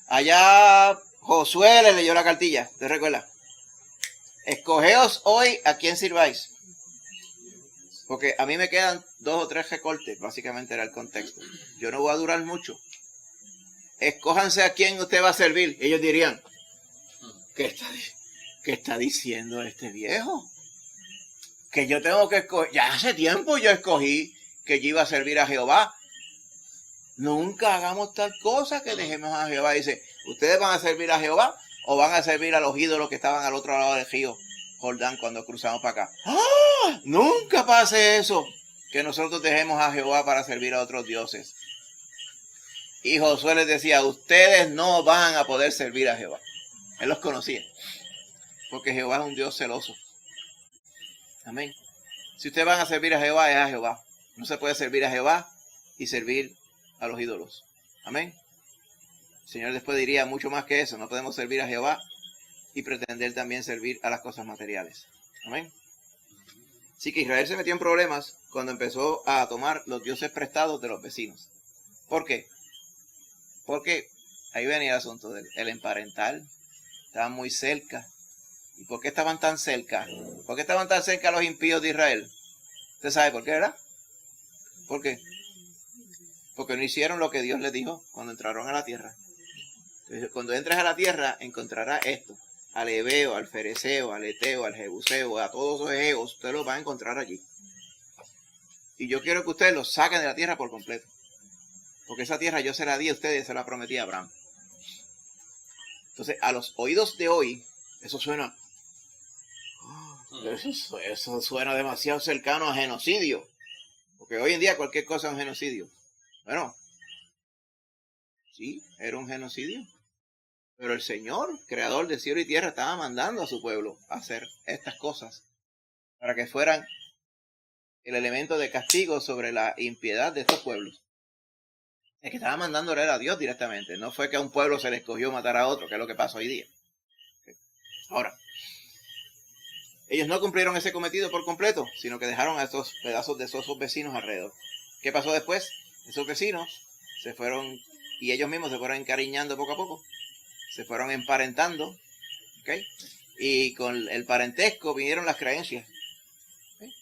Allá Josué le leyó la cartilla, ¿usted recuerda? Escogeos hoy a quién sirváis. Porque a mí me quedan 2 o 3 recortes, básicamente era el contexto. Yo no voy a durar mucho. Escójanse a quién usted va a servir. Ellos dirían, ¿qué está diciendo este viejo? Que yo tengo que escoger. Ya hace tiempo yo escogí que yo iba a servir a Jehová. Nunca hagamos tal cosa que dejemos a Jehová. Dice, ¿ustedes van a servir a Jehová o van a servir a los ídolos que estaban al otro lado del río Jordán cuando cruzamos para acá? ¡Ah! Nunca pase eso, que nosotros dejemos a Jehová para servir a otros dioses. Y Josué les decía, ustedes no van a poder servir a Jehová. Él los conocía, porque Jehová es un Dios celoso. Amén. Si ustedes van a servir a Jehová, es a Jehová. No se puede servir a Jehová y servir a los ídolos. Amén. El Señor después diría mucho más que eso. No podemos servir a Jehová y pretender también servir a las cosas materiales. Amén. Así que Israel se metió en problemas cuando empezó a tomar los dioses prestados de los vecinos. ¿Por qué? Porque ahí venía el asunto del emparental. Estaban muy cerca. ¿Y por qué estaban tan cerca? ¿Por qué estaban tan cerca los impíos de Israel? ¿Usted sabe por qué, verdad? ¿Por qué? Porque no hicieron lo que Dios les dijo cuando entraron a la tierra. Entonces, cuando entres a la tierra, encontrarás esto. Al Ebeo, al Fereceo, al Eteo, al Jebuseo, a todos esos eos, usted los va a encontrar allí. Y yo quiero que ustedes los saquen de la tierra por completo. Porque esa tierra yo se la di a ustedes y se la prometí a Abraham. Entonces, a los oídos de hoy, eso suena... Eso suena demasiado cercano a genocidio. Porque hoy en día cualquier cosa es un genocidio. Bueno, sí, era un genocidio. Pero el Señor, creador de cielo y tierra, estaba mandando a su pueblo a hacer estas cosas para que fueran el elemento de castigo sobre la impiedad de estos pueblos. El que estaba mandando era a Dios directamente. No fue que a un pueblo se le escogió matar a otro, que es lo que pasa hoy día. Ahora, ellos no cumplieron ese cometido por completo, sino que dejaron a estos pedazos de esos vecinos alrededor. ¿Qué pasó después? Esos vecinos se fueron, y ellos mismos se fueron encariñando poco a poco. Se fueron emparentando, ¿ok? Y con el parentesco vinieron las creencias. ¿Okay?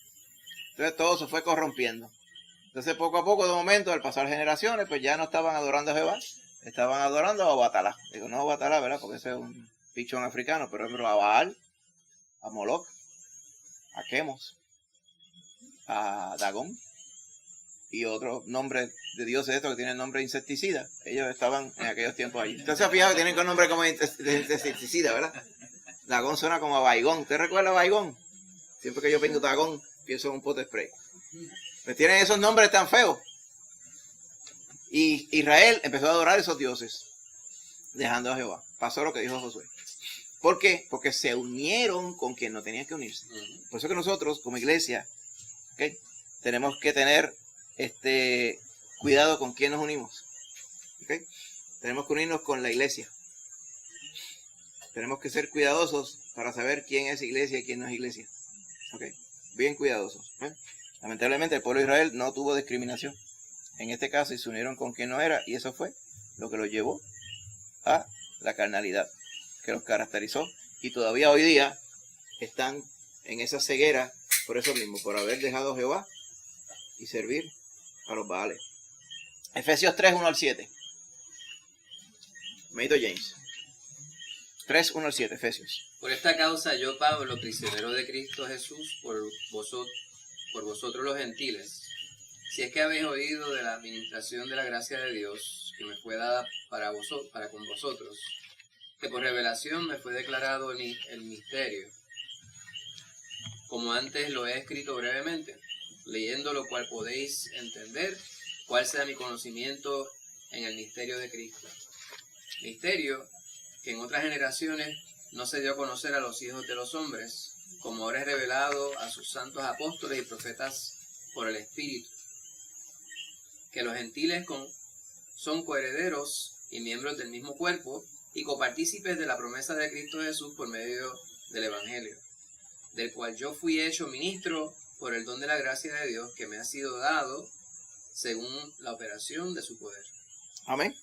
Entonces todo se fue corrompiendo. Entonces poco a poco, de momento, al pasar generaciones, pues ya no estaban adorando a Jehová, estaban adorando a Obatalá. Digo, no a Obatalá, ¿verdad? Porque ese es un pichón africano, pero a Baal, a Moloch, a Chemos, a Dagón y otros nombres de dioses estos que tienen nombre de insecticida. Ellos estaban en aquellos tiempos allí. Entonces, fíjate, tienen con nombre como de insecticida, ¿verdad? Dagón suena como a Baigón. ¿Usted recuerda a Baigón? Siempre que yo vengo Dagón, pienso en un pote spray. Pues tienen esos nombres tan feos. Y Israel empezó a adorar a esos dioses, dejando a Jehová. Pasó lo que dijo Josué. ¿Por qué? Porque se unieron con quien no tenían que unirse. Por eso que nosotros, como iglesia, ¿okay?, tenemos que tener cuidado con quién nos unimos. tenemos que unirnos con la iglesia. Tenemos que ser cuidadosos para saber quién es iglesia y quién no es iglesia. ¿Ok? Bien cuidadosos. Lamentablemente el pueblo de Israel no tuvo discriminación en este caso y se unieron con quien no era, y eso fue lo que los llevó a la carnalidad que los caracterizó, y todavía hoy día están en esa ceguera por eso mismo, por haber dejado a Jehová y servir a los Baales. Efesios 3, 1 al 7. Meito James. 3, 1 al 7, Efesios. Por esta causa yo, Pablo, prisionero de Cristo Jesús, por vosotros los gentiles, si es que habéis oído de la administración de la gracia de Dios que me fue dada para con vosotros, que por revelación me fue declarado el misterio, como antes lo he escrito brevemente, leyendo lo cual podéis entender cuál sea mi conocimiento en el misterio de Cristo. Misterio que en otras generaciones no se dio a conocer a los hijos de los hombres, como ahora es revelado a sus santos apóstoles y profetas por el Espíritu, que los gentiles son coherederos y miembros del mismo cuerpo y copartícipes de la promesa de Cristo Jesús por medio del Evangelio, del cual yo fui hecho ministro por el don de la gracia de Dios que me ha sido dado según la operación de su poder. Amén.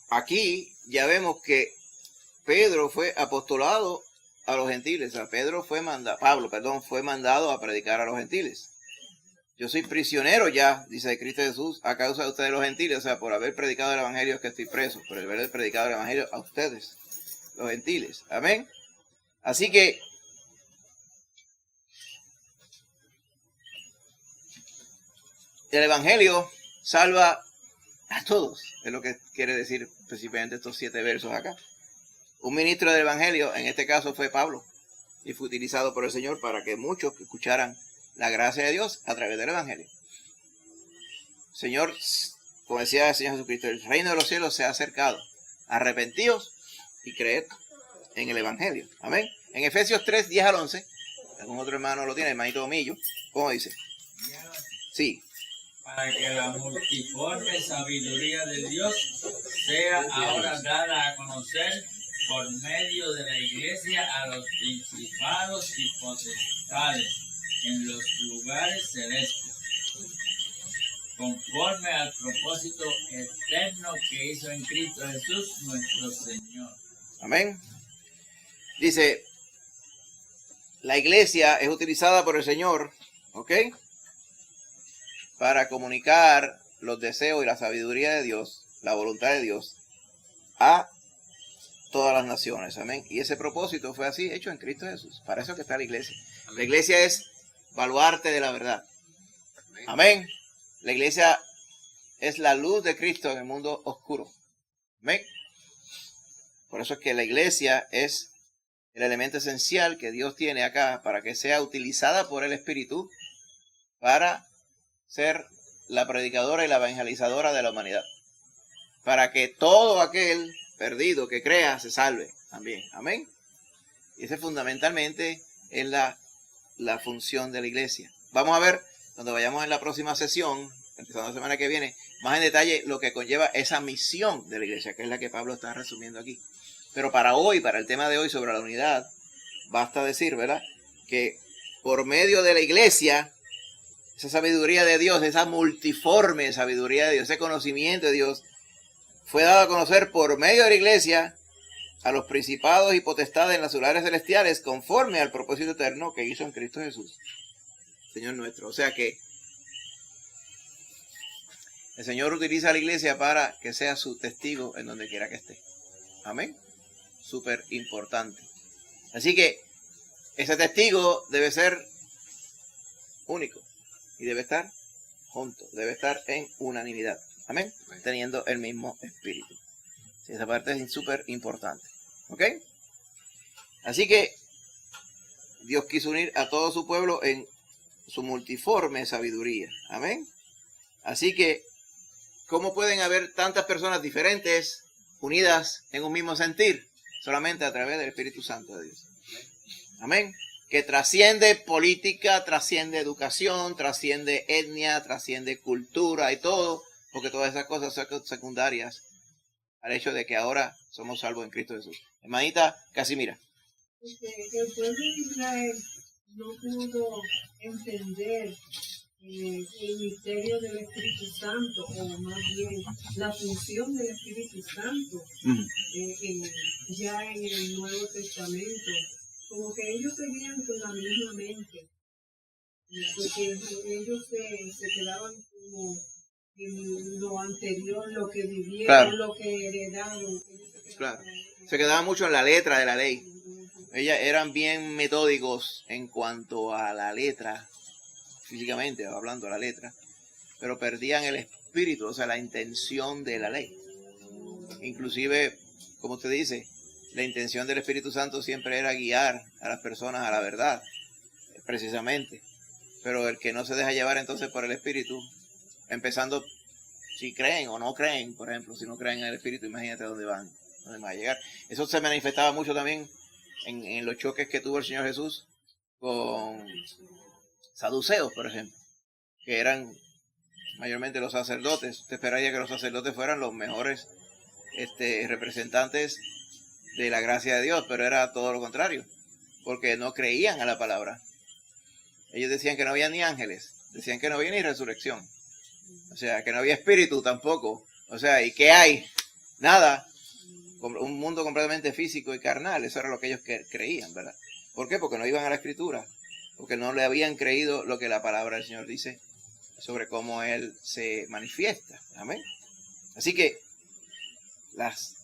Aquí ya vemos que Pedro fue apostolado a los gentiles. O sea, Pablo fue mandado a predicar a los gentiles. Yo soy prisionero ya, dice Cristo Jesús, a causa de ustedes los gentiles. O sea, por haber predicado el evangelio es que estoy preso, por haber predicado el evangelio a ustedes, los gentiles. Amén. Así que el evangelio salva a todos, es lo que quiere decir específicamente estos 7 versos acá. Un ministro del evangelio, en este caso fue Pablo, y fue utilizado por el Señor para que muchos escucharan la gracia de Dios a través del evangelio. Señor, como decía el Señor Jesucristo, el reino de los cielos se ha acercado. Arrepentíos y creed en el evangelio. Amén. En Efesios 3, 10 al 11, algún otro hermano lo tiene, hermanito Domillo, ¿cómo dice? Sí. Para que la multiforme sabiduría de Dios sea ahora dada a conocer por medio de la iglesia a los principados y potestades en los lugares celestes, conforme al propósito eterno que hizo en Cristo Jesús nuestro Señor. Amén. Dice, la iglesia es utilizada por el Señor, ¿ok?, para comunicar los deseos y la sabiduría de Dios, la voluntad de Dios, a todas las naciones. Amén. Y ese propósito fue así, hecho en Cristo Jesús. Para eso que está la iglesia. Amén. La iglesia es baluarte de la verdad. Amén. La iglesia es la luz de Cristo en el mundo oscuro. Amén. Por eso es que la iglesia es el elemento esencial que Dios tiene acá para que sea utilizada por el Espíritu para ser la predicadora y la evangelizadora de la humanidad, para que todo aquel perdido que crea se salve también. Amén. Y ese fundamentalmente es la función de la iglesia. Vamos a ver, cuando vayamos en la próxima sesión, empezando la semana que viene, más en detalle lo que conlleva esa misión de la iglesia, que es la que Pablo está resumiendo aquí. Pero para hoy, para el tema de hoy sobre la unidad, basta decir, ¿verdad?, que por medio de la iglesia, esa sabiduría de Dios, esa multiforme sabiduría de Dios, ese conocimiento de Dios, fue dado a conocer por medio de la iglesia a los principados y potestades en las lugares celestiales, conforme al propósito eterno que hizo en Cristo Jesús, Señor nuestro. O sea que el Señor utiliza a la iglesia para que sea su testigo en donde quiera que esté. Amén. Súper importante. Así que ese testigo debe ser único. Y debe estar junto, debe estar en unanimidad. Amén. Teniendo el mismo espíritu. Sí, esa parte es súper importante. ¿Ok? Así que Dios quiso unir a todo su pueblo en su multiforme sabiduría. Amén. Así que, ¿cómo pueden haber tantas personas diferentes unidas en un mismo sentir? Solamente a través del Espíritu Santo de Dios. Amén. Que trasciende política, trasciende educación, trasciende etnia, trasciende cultura y todo, porque todas esas cosas son secundarias al hecho de que ahora somos salvos en Cristo Jesús. Hermanita Casimira. El pueblo de Israel no pudo entender el misterio del Espíritu Santo, o más bien la función del Espíritu Santo ya en el Nuevo Testamento. Como que ellos seguían con la misma mente, porque ellos se quedaban como en lo anterior, lo que vivieron, Claro. lo que heredaron. Claro. Se quedaba mucho en la letra de la ley. Ellas eran bien metódicos en cuanto a la letra, físicamente hablando de la letra, pero perdían el espíritu, o sea, la intención de la ley. Inclusive, como usted dice, la intención del Espíritu Santo siempre era guiar a las personas a la verdad, precisamente. Pero el que no se deja llevar entonces por el Espíritu, empezando si creen o no creen, por ejemplo, si no creen en el Espíritu, imagínate dónde van a llegar. Eso se manifestaba mucho también en los choques que tuvo el Señor Jesús con saduceos, por ejemplo, que eran mayormente los sacerdotes. Usted esperaría que los sacerdotes fueran los mejores representantes de la gracia de Dios, pero era todo lo contrario, porque no creían a la palabra. Ellos decían que no había ni ángeles, decían que no había ni resurrección, o sea, que no había espíritu tampoco, o sea, ¿y qué hay? Nada, un mundo completamente físico y carnal. Eso era lo que ellos creían, ¿verdad? ¿Por qué? Porque no iban a la Escritura, porque no le habían creído lo que la palabra del Señor dice sobre cómo Él se manifiesta. Amén. Así que las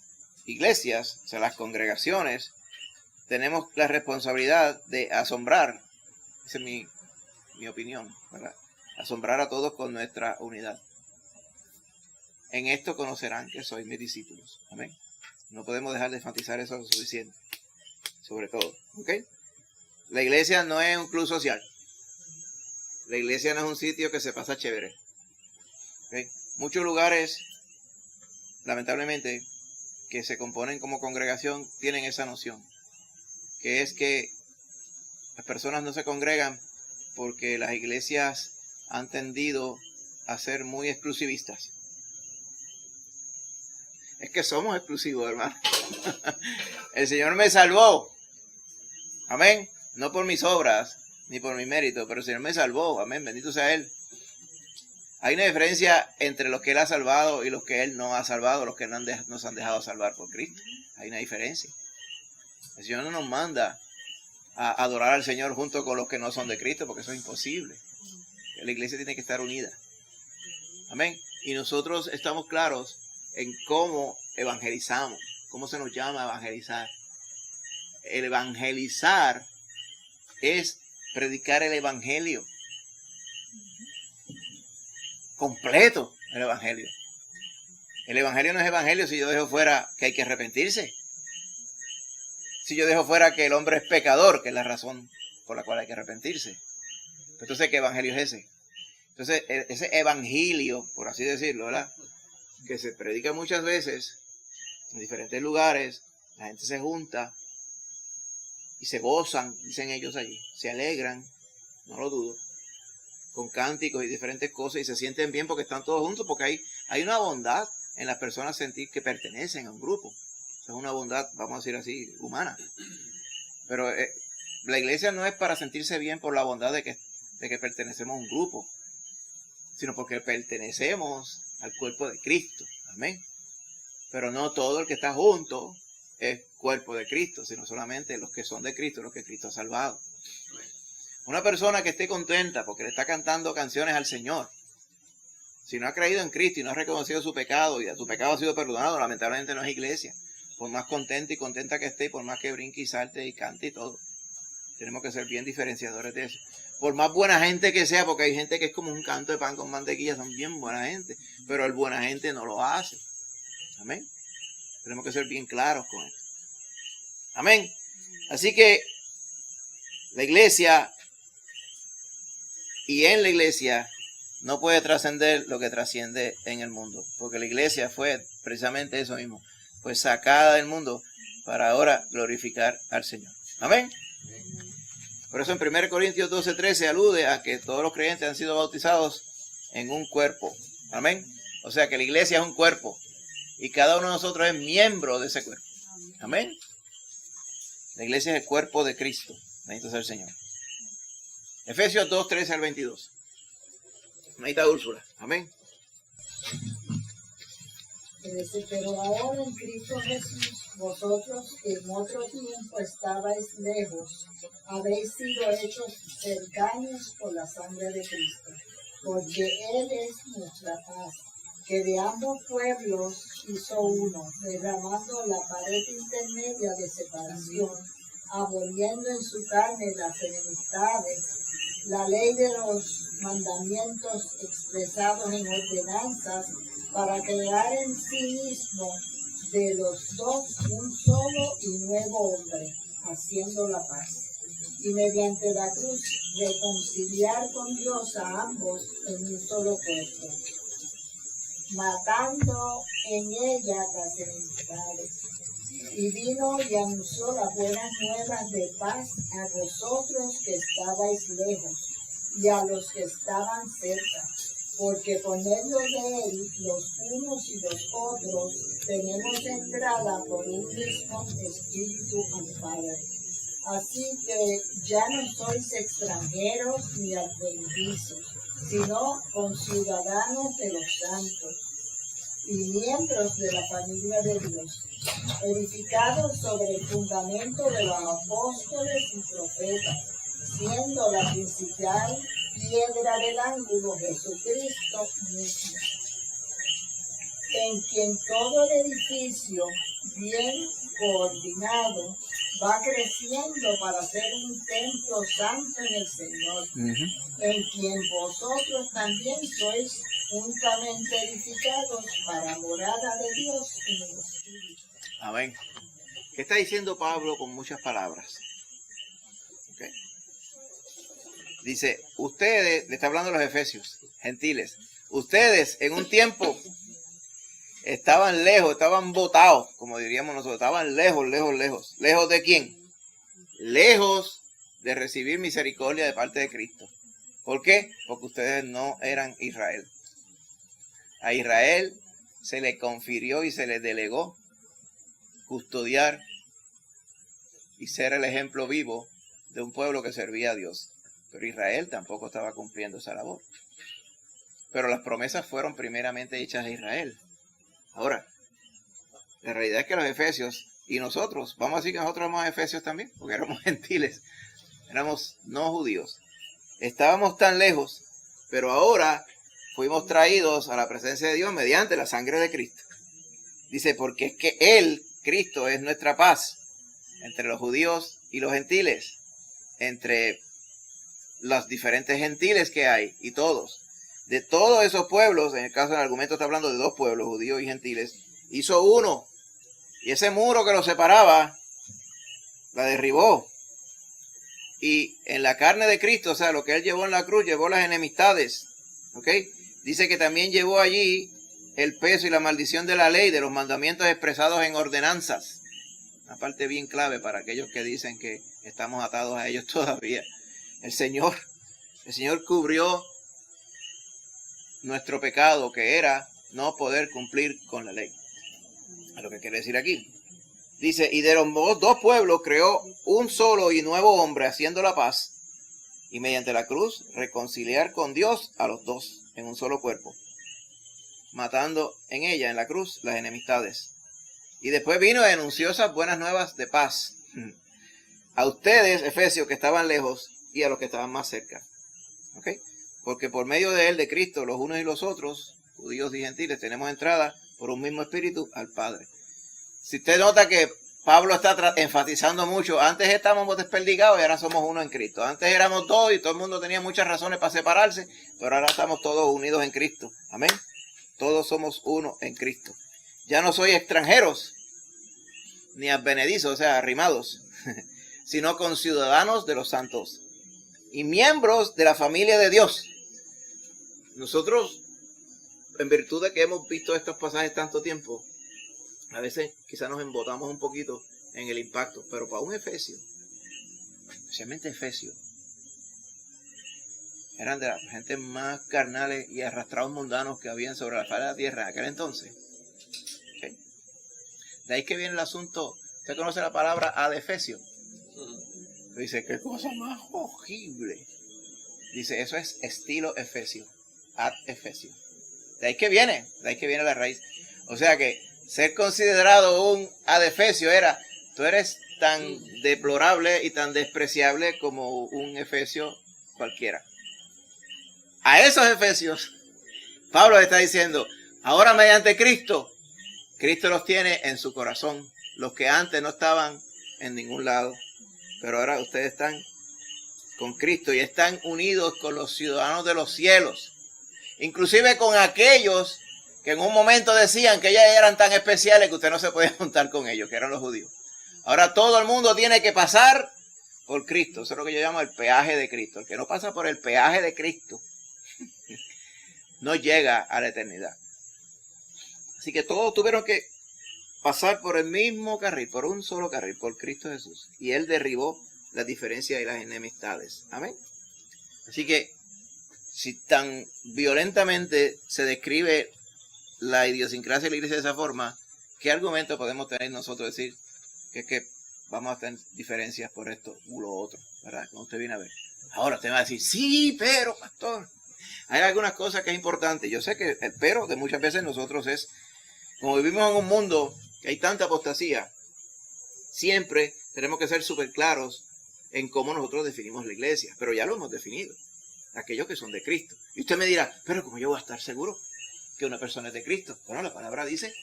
iglesias, o sea, las congregaciones, tenemos la responsabilidad de asombrar, esa es mi opinión, ¿verdad? Asombrar a todos con nuestra unidad. En esto conocerán que sois mis discípulos. Amén. No podemos dejar de enfatizar eso lo suficiente. Sobre todo. ¿Ok? La iglesia no es un club social. La iglesia no es un sitio que se pasa chévere. ¿Ok? Muchos lugares, lamentablemente, que se componen como congregación, tienen esa noción. Que es que las personas no se congregan porque las iglesias han tendido a ser muy exclusivistas. Es que somos exclusivos, hermano. El Señor me salvó. Amén. No por mis obras, ni por mi mérito, pero el Señor me salvó. Amén. Bendito sea Él. Hay una diferencia entre los que Él ha salvado y los que Él no ha salvado, los que no nos han dejado salvar por Cristo. Hay una diferencia. El Señor no nos manda a adorar al Señor junto con los que no son de Cristo, porque eso es imposible. La iglesia tiene que estar unida. Amén. Y nosotros estamos claros en cómo evangelizamos, cómo se nos llama a evangelizar. El evangelizar es predicar el evangelio completo, el evangelio. El evangelio no es evangelio si yo dejo fuera que hay que arrepentirse. Si yo dejo fuera que el hombre es pecador, que es la razón por la cual hay que arrepentirse. Entonces, ¿qué evangelio es ese? Entonces, ese evangelio, por así decirlo, ¿verdad?, que se predica muchas veces en diferentes lugares, la gente se junta y se gozan, dicen ellos allí, se alegran, no lo dudo, con cánticos y diferentes cosas, y se sienten bien porque están todos juntos, porque hay una bondad en las personas sentir que pertenecen a un grupo. Es una bondad, vamos a decir así, humana. Pero la iglesia no es para sentirse bien por la bondad de que pertenecemos a un grupo, sino porque pertenecemos al cuerpo de Cristo. Amén. Pero no todo el que está junto es cuerpo de Cristo, sino solamente los que son de Cristo, los que Cristo ha salvado. Una persona que esté contenta porque le está cantando canciones al Señor, si no ha creído en Cristo y no ha reconocido su pecado y su pecado ha sido perdonado, lamentablemente no es iglesia. Por más contenta y contenta que esté, por más que brinque y salte y cante y todo, tenemos que ser bien diferenciadores de eso. Por más buena gente que sea, porque hay gente que es como un canto de pan con mantequilla, son bien buena gente, pero el buena gente no lo hace. Amén. Tenemos que ser bien claros con esto. Amén. Así que la iglesia, y en la iglesia no puede trascender lo que trasciende en el mundo, porque la iglesia fue precisamente eso mismo, fue sacada del mundo para ahora glorificar al Señor. Amén. Por eso en 1 Corintios 12:13 alude a que todos los creyentes han sido bautizados en un cuerpo. Amén. O sea que la iglesia es un cuerpo. Y cada uno de nosotros es miembro de ese cuerpo. Amén. La iglesia es el cuerpo de Cristo. Bendito sea el Señor. Efesios 2, 13 al 22. Ahí está Úrsula. Amén. Pero ahora en Cristo Jesús, vosotros que en otro tiempo estabais lejos, habéis sido hechos cercanos por la sangre de Cristo, porque Él es nuestra paz, que de ambos pueblos hizo uno, derramando la pared intermedia de separación, aboliendo en su carne las enemistades, la ley de los mandamientos expresados en ordenanzas, para crear en sí mismo de los dos un solo y nuevo hombre, haciendo la paz. Y mediante la cruz reconciliar con Dios a ambos en un solo cuerpo, matando en ella las enemistades. Y vino y anunció las buenas nuevas de paz a vosotros que estabais lejos y a los que estaban cerca, porque por medio de él los unos y los otros tenemos entrada por un mismo Espíritu al Padre. Así que ya no sois extranjeros ni advenedizos, sino conciudadanos de los santos y miembros de la familia de Dios, edificados sobre el fundamento de los apóstoles y profetas, siendo la principal piedra del ángulo Jesucristo mismo, en quien todo el edificio, bien coordinado, va creciendo para ser un templo santo en el Señor, en quien vosotros también sois juntamente edificados para morada de Dios en el Espíritu. Amén. ¿Qué está diciendo Pablo con muchas palabras? Okay. Dice, ustedes, le está hablando a los efesios, gentiles, ustedes en un tiempo estaban lejos, estaban botados, como diríamos nosotros, estaban lejos. ¿Lejos de quién? Lejos de recibir misericordia de parte de Cristo. ¿Por qué? Porque ustedes no eran Israel. A Israel se le confirió y se le delegó custodiar y ser el ejemplo vivo de un pueblo que servía a Dios. Pero Israel tampoco estaba cumpliendo esa labor. Pero las promesas fueron primeramente hechas a Israel. Ahora, la realidad es que los efesios y nosotros, vamos a decir que nosotros éramos efesios también, porque éramos gentiles, éramos no judíos. Estábamos tan lejos, pero ahora fuimos traídos a la presencia de Dios mediante la sangre de Cristo. Dice, porque es que Él, Cristo, es nuestra paz entre los judíos y los gentiles, entre los diferentes gentiles que hay y todos. De todos esos pueblos, en el caso del argumento está hablando de dos pueblos, judíos y gentiles, hizo uno. Y ese muro que los separaba, la derribó. Y en la carne de Cristo, o sea, lo que Él llevó en la cruz, llevó las enemistades. ¿Ok? Dice que también llevó allí el peso y la maldición de la ley, de los mandamientos expresados en ordenanzas. Una parte bien clave para aquellos que dicen que estamos atados a ellos todavía. El Señor cubrió nuestro pecado, que era no poder cumplir con la ley. A lo que quiere decir aquí. Dice, y de los dos pueblos creó un solo y nuevo hombre, haciendo la paz, y mediante la cruz reconciliar con Dios a los dos en un solo cuerpo, matando en ella, en la cruz, las enemistades. Y después vino y anunció esas buenas nuevas de paz a ustedes, efesios, que estaban lejos, y a los que estaban más cerca. ¿Ok? Porque por medio de él, de Cristo, los unos y los otros, judíos y gentiles, tenemos entrada por un mismo espíritu al Padre. Si usted nota que Pablo está enfatizando mucho, antes estábamos desperdigados y ahora somos uno en Cristo. Antes éramos dos y todo el mundo tenía muchas razones para separarse, pero ahora estamos todos unidos en Cristo. Amén. Todos somos uno en Cristo. Ya no soy extranjeros, ni advenedizos, o sea, arrimados, sino conciudadanos de los santos y miembros de la familia de Dios. Nosotros, en virtud de que hemos visto estos pasajes tanto tiempo, a veces quizás nos embotamos un poquito en el impacto, pero para un efesio, especialmente efesios, eran de las gentes más carnales y arrastrados mundanos que habían sobre la faz de la tierra en aquel entonces. Okay. De ahí que viene el asunto. ¿Usted conoce la palabra adefesio? Dice, qué cosa más horrible. Dice, eso es estilo efesio. Ad efesio. De ahí que viene la raíz. O sea que ser considerado un adefesio era, tú eres tan deplorable y tan despreciable como un efesio cualquiera. A esos efesios, Pablo está diciendo, ahora mediante Cristo, Cristo los tiene en su corazón. Los que antes no estaban en ningún lado, pero ahora ustedes están con Cristo y están unidos con los ciudadanos de los cielos. Inclusive con aquellos que en un momento decían que ya eran tan especiales que usted no se podía juntar con ellos, que eran los judíos. Ahora todo el mundo tiene que pasar por Cristo. Eso es lo que yo llamo el peaje de Cristo. El que no pasa por el peaje de Cristo no llega a la eternidad. Así que todos tuvieron que pasar por el mismo carril, por un solo carril, por Cristo Jesús. Y Él derribó las diferencias y las enemistades. Amén. Así que si tan violentamente se describe la idiosincrasia de la iglesia de esa forma, ¿qué argumento podemos tener nosotros decir que es que vamos a tener diferencias por esto u lo otro? ¿Verdad? Como usted viene a ver. Ahora usted va a decir, sí, pero, pastor, hay algunas cosas que es importante. Yo sé que el pero de muchas veces nosotros es, como vivimos en un mundo que hay tanta apostasía, siempre tenemos que ser súper claros en cómo nosotros definimos la iglesia. Pero ya lo hemos definido. Aquellos que son de Cristo. Y usted me dirá, pero ¿cómo yo voy a estar seguro que una persona es de Cristo? Bueno, la palabra dice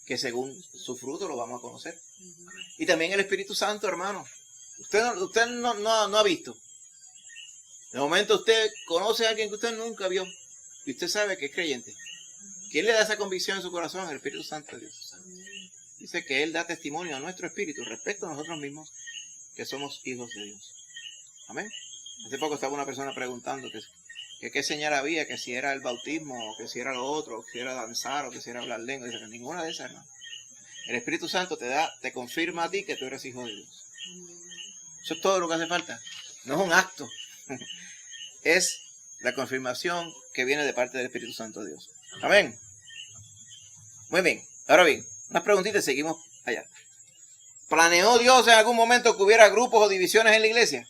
que según su fruto lo vamos a conocer. Y también el Espíritu Santo, hermano. Usted no ha visto. De momento usted conoce a alguien que usted nunca vio. Y usted sabe que es creyente. ¿Quién le da esa convicción en su corazón? El Espíritu Santo de Dios. Dice que Él da testimonio a nuestro espíritu respecto a nosotros mismos que somos hijos de Dios. Amén. Hace poco estaba una persona preguntando que qué señal había, que si era el bautismo, o que si era lo otro, o que si era danzar, o que si era hablar lengua. Dice que ninguna de esas, hermano. El Espíritu Santo te confirma a ti que tú eres hijo de Dios. Eso es todo lo que hace falta. No es un acto. Es la confirmación que viene de parte del Espíritu Santo de Dios. Amén. Muy bien. Ahora bien, unas preguntitas y seguimos allá. ¿Planeó Dios en algún momento que hubiera grupos o divisiones en la iglesia?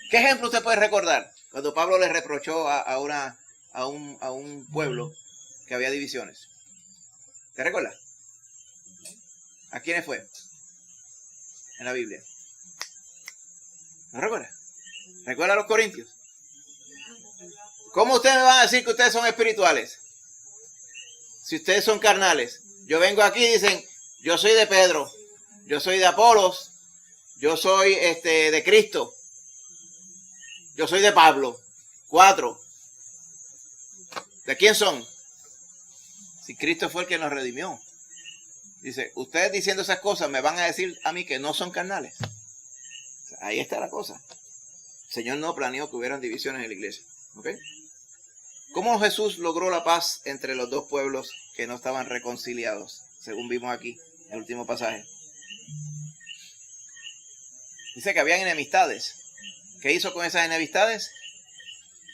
¿Qué ejemplo usted puede recordar cuando Pablo le reprochó a un pueblo que había divisiones? ¿Te recuerdas? ¿A quiénes fue? En la Biblia. ¿No recuerda? ¿Recuerda a los corintios? ¿Cómo ustedes me van a decir que ustedes son espirituales? Si ustedes son carnales. Yo vengo aquí y dicen, yo soy de Pedro, yo soy de Apolos, yo soy de Cristo, yo soy de Pablo. 4. ¿De quién son? Si Cristo fue el que nos redimió. Dice, ustedes diciendo esas cosas me van a decir a mí que no son carnales. O sea, ahí está la cosa. El Señor no planeó que hubieran divisiones en la iglesia. ¿Ok? ¿Cómo Jesús logró la paz entre los dos pueblos que no estaban reconciliados? Según vimos aquí, en el último pasaje. Dice que habían enemistades. ¿Qué hizo con esas enemistades?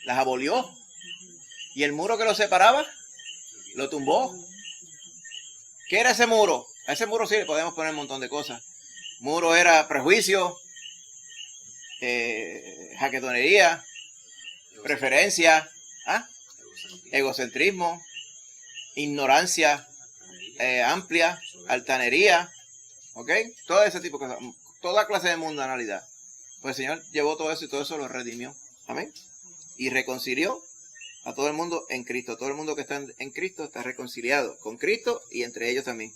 Las abolió. ¿Y el muro que los separaba? Lo tumbó. ¿Qué era ese muro? A ese muro sí le podemos poner un montón de cosas. Muro era prejuicio, jaquetonería, preferencia, egocentrismo, ignorancia amplia, altanería, ¿ok? Todo ese tipo de cosas, toda clase de mundanalidad. Pues el Señor llevó todo eso y todo eso lo redimió. Amén. Y reconcilió a todo el mundo en Cristo. Todo el mundo que está en Cristo está reconciliado con Cristo y entre ellos también.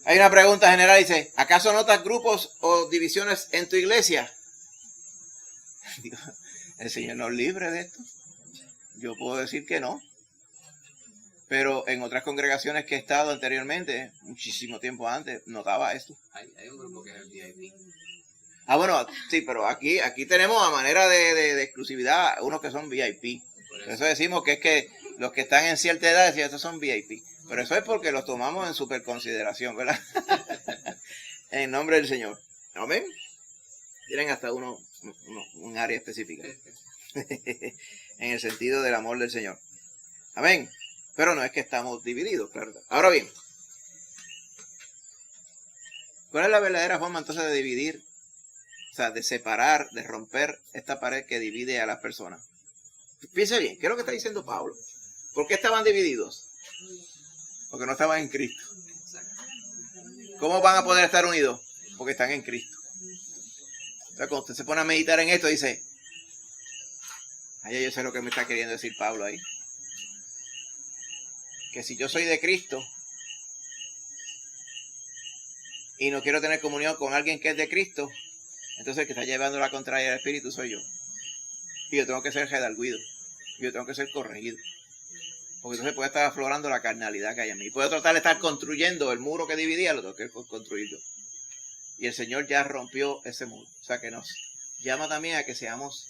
Hay una pregunta general, dice, ¿acaso notas grupos o divisiones en tu iglesia? Dios, el Señor nos libre de esto. Yo puedo decir que no. Pero en otras congregaciones que he estado anteriormente, muchísimo tiempo antes, notaba esto. Hay un grupo que es el VIP. Bueno, sí, pero aquí tenemos a manera de exclusividad unos que son VIP. Por eso decimos que es que los que están en cierta edad, estos son VIP. Pero eso es porque los tomamos en super consideración, ¿verdad? En nombre del Señor. Amén. Tienen hasta un área específica. En el sentido del amor del Señor. Amén. Pero no es que estamos divididos, claro. Ahora bien, ¿Cuál es la verdadera forma entonces de dividir? O sea, de separar, de romper esta pared que divide a las personas. Piensa bien, ¿qué es lo que está diciendo Pablo? ¿Por qué estaban divididos? Porque no estaban en Cristo. ¿Cómo van a poder estar unidos? Porque están en Cristo. Entonces, cuando usted se pone a meditar en esto, dice, ay, yo sé lo que me está queriendo decir Pablo ahí. Que si yo soy de Cristo y no quiero tener comunión con alguien que es de Cristo, entonces el que está llevando la contraria al Espíritu soy yo. Y yo tengo que ser redarguido. Y yo tengo que ser corregido. Porque entonces puede estar aflorando la carnalidad que hay en mí. Puedo tratar de estar construyendo el muro que dividía, lo tengo que construir yo. Y el Señor ya rompió ese muro. O sea que nos llama también a que seamos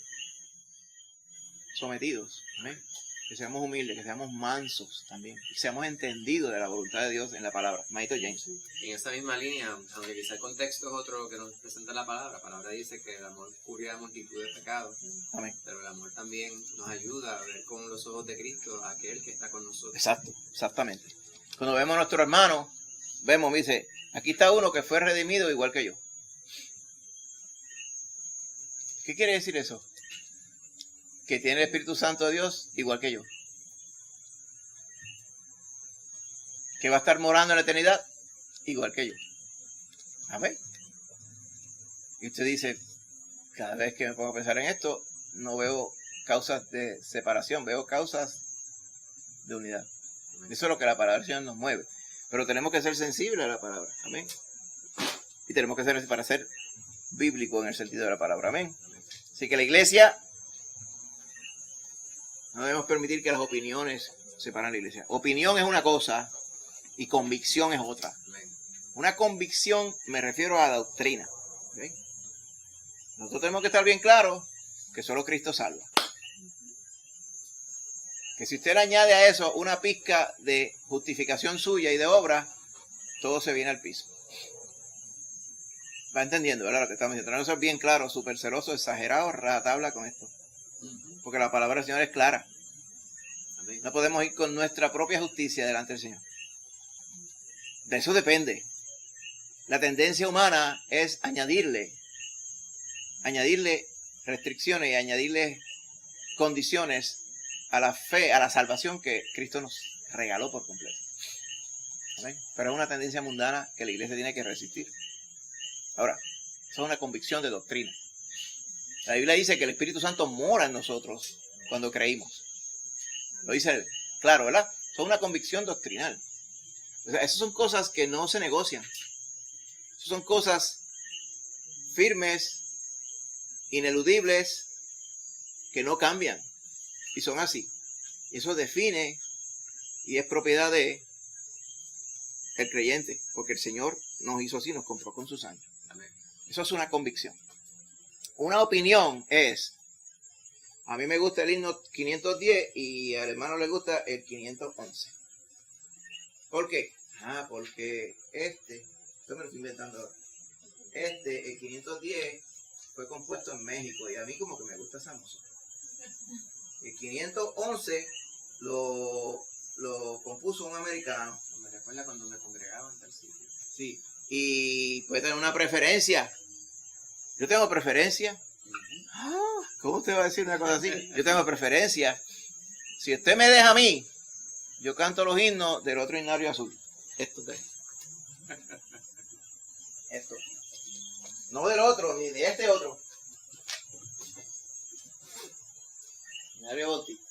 sometidos. ¿Amén? Que seamos humildes, que seamos mansos también. Que seamos entendidos de la voluntad de Dios en la palabra. Maito James. En esa misma línea, aunque quizá el contexto es otro que nos presenta la palabra dice que el amor cubría multitud de pecados. Amén. Pero el amor también nos ayuda a ver con los ojos de Cristo a aquel que está con nosotros. Exacto, exactamente. Cuando vemos a nuestro hermano, vemos, dice, aquí está uno que fue redimido igual que yo. ¿Qué quiere decir eso? Que tiene el Espíritu Santo de Dios igual que yo. Que va a estar morando en la eternidad igual que yo. Amén. Y usted dice, cada vez que me pongo a pensar en esto, no veo causas de separación, veo causas de unidad. Eso es lo que la palabra del Señor nos mueve. Pero tenemos que ser sensibles a la palabra. Amén. Y tenemos que ser para ser bíblico en el sentido de la palabra. Amén. Así que la iglesia, no debemos permitir que las opiniones separen la iglesia. Opinión es una cosa y convicción es otra. Una convicción me refiero a doctrina. ¿Okay? Nosotros tenemos que estar bien claros que solo Cristo salva. Que si usted le añade a eso una pizca de justificación suya y de obra, todo se viene al piso. Va entendiendo, ¿verdad? Lo que estamos diciendo. Tenemos que ser bien claro, súper celoso, exagerado, rajatabla con esto. Porque la palabra del Señor es clara. No podemos ir con nuestra propia justicia delante del Señor. De eso depende. La tendencia humana es añadirle restricciones y añadirle condiciones a la fe, a la salvación que Cristo nos regaló por completo. ¿Amén? Pero es una tendencia mundana que la iglesia tiene que resistir. Ahora, eso es una convicción de doctrina. La Biblia dice que el Espíritu Santo mora en nosotros cuando creímos. Lo dice claro, ¿verdad? Son una convicción doctrinal. O sea, esas son cosas que no se negocian. Esas son cosas firmes, ineludibles, que no cambian. Y son así. Y eso define y es propiedad de el creyente. Porque el Señor nos hizo así, nos compró con su sangre. Amén. Eso es una convicción. Una opinión es, a mí me gusta el himno 510 y al hermano le gusta el 511. ¿Por qué? Porque esto me lo estoy inventando ahora. El 510 fue compuesto en México y a mí como que me gusta esa música. El 511 lo compuso un americano. Me recuerda cuando me congregaba en tal sitio. Sí, y puede tener una preferencia. Yo tengo preferencia. ¿Cómo usted va a decir una cosa así? Yo tengo preferencia. Si usted me deja a mí, yo canto los himnos del otro himnario azul. Esto. No del otro, ni de este otro. Himnario bautista.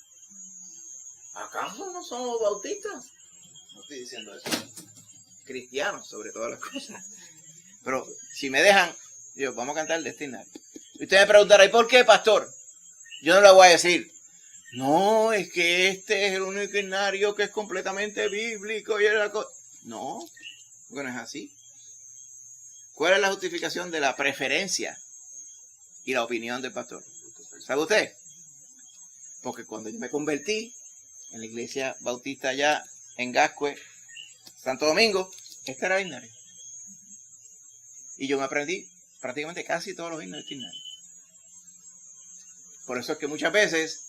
¿Acaso no somos bautistas? No estoy diciendo eso. Cristianos, sobre todas las cosas. Pero si me dejan, digo, vamos a cantar de este himnario. Y usted me preguntará, ¿y por qué, pastor? Yo no le voy a decir, no, es que este es el único himnario que es completamente bíblico. No, porque no es así. ¿Cuál es la justificación de la preferencia y la opinión del pastor? ¿Sabe usted? Porque cuando yo me convertí en la iglesia bautista allá en Gascue, Santo Domingo, este era el himnario. Y yo me aprendí prácticamente casi todos los himnos de este himnario. Por eso es que muchas veces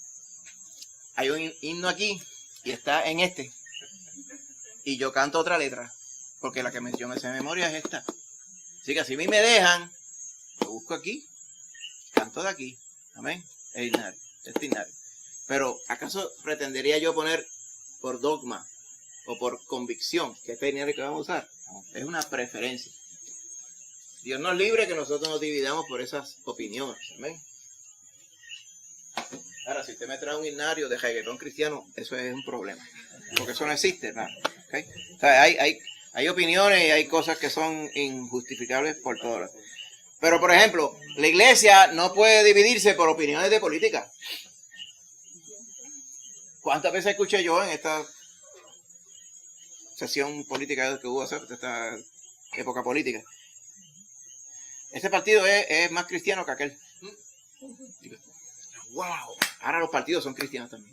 hay un himno aquí y está en este. Y yo canto otra letra, porque la que yo me sé de memoria es esta. Así que si a mí me dejan, lo busco aquí, canto de aquí. Amén. Es ignario. Pero ¿acaso pretendería yo poner por dogma o por convicción que este ignario que vamos a usar? No, es una preferencia. Dios nos libre que nosotros nos dividamos por esas opiniones. Amén. Ahora, si usted me trae un ignario de reggaetón cristiano, eso es un problema. Porque eso no existe, hermano. ¿Okay? O sea, hay opiniones y hay cosas que son injustificables por todas. Pero, por ejemplo, la iglesia no puede dividirse por opiniones de política. ¿Cuántas veces escuché yo en esta sesión política que hubo hace esta época política? Este partido es más cristiano que aquel. ¡Wow! Ahora los partidos son cristianos también.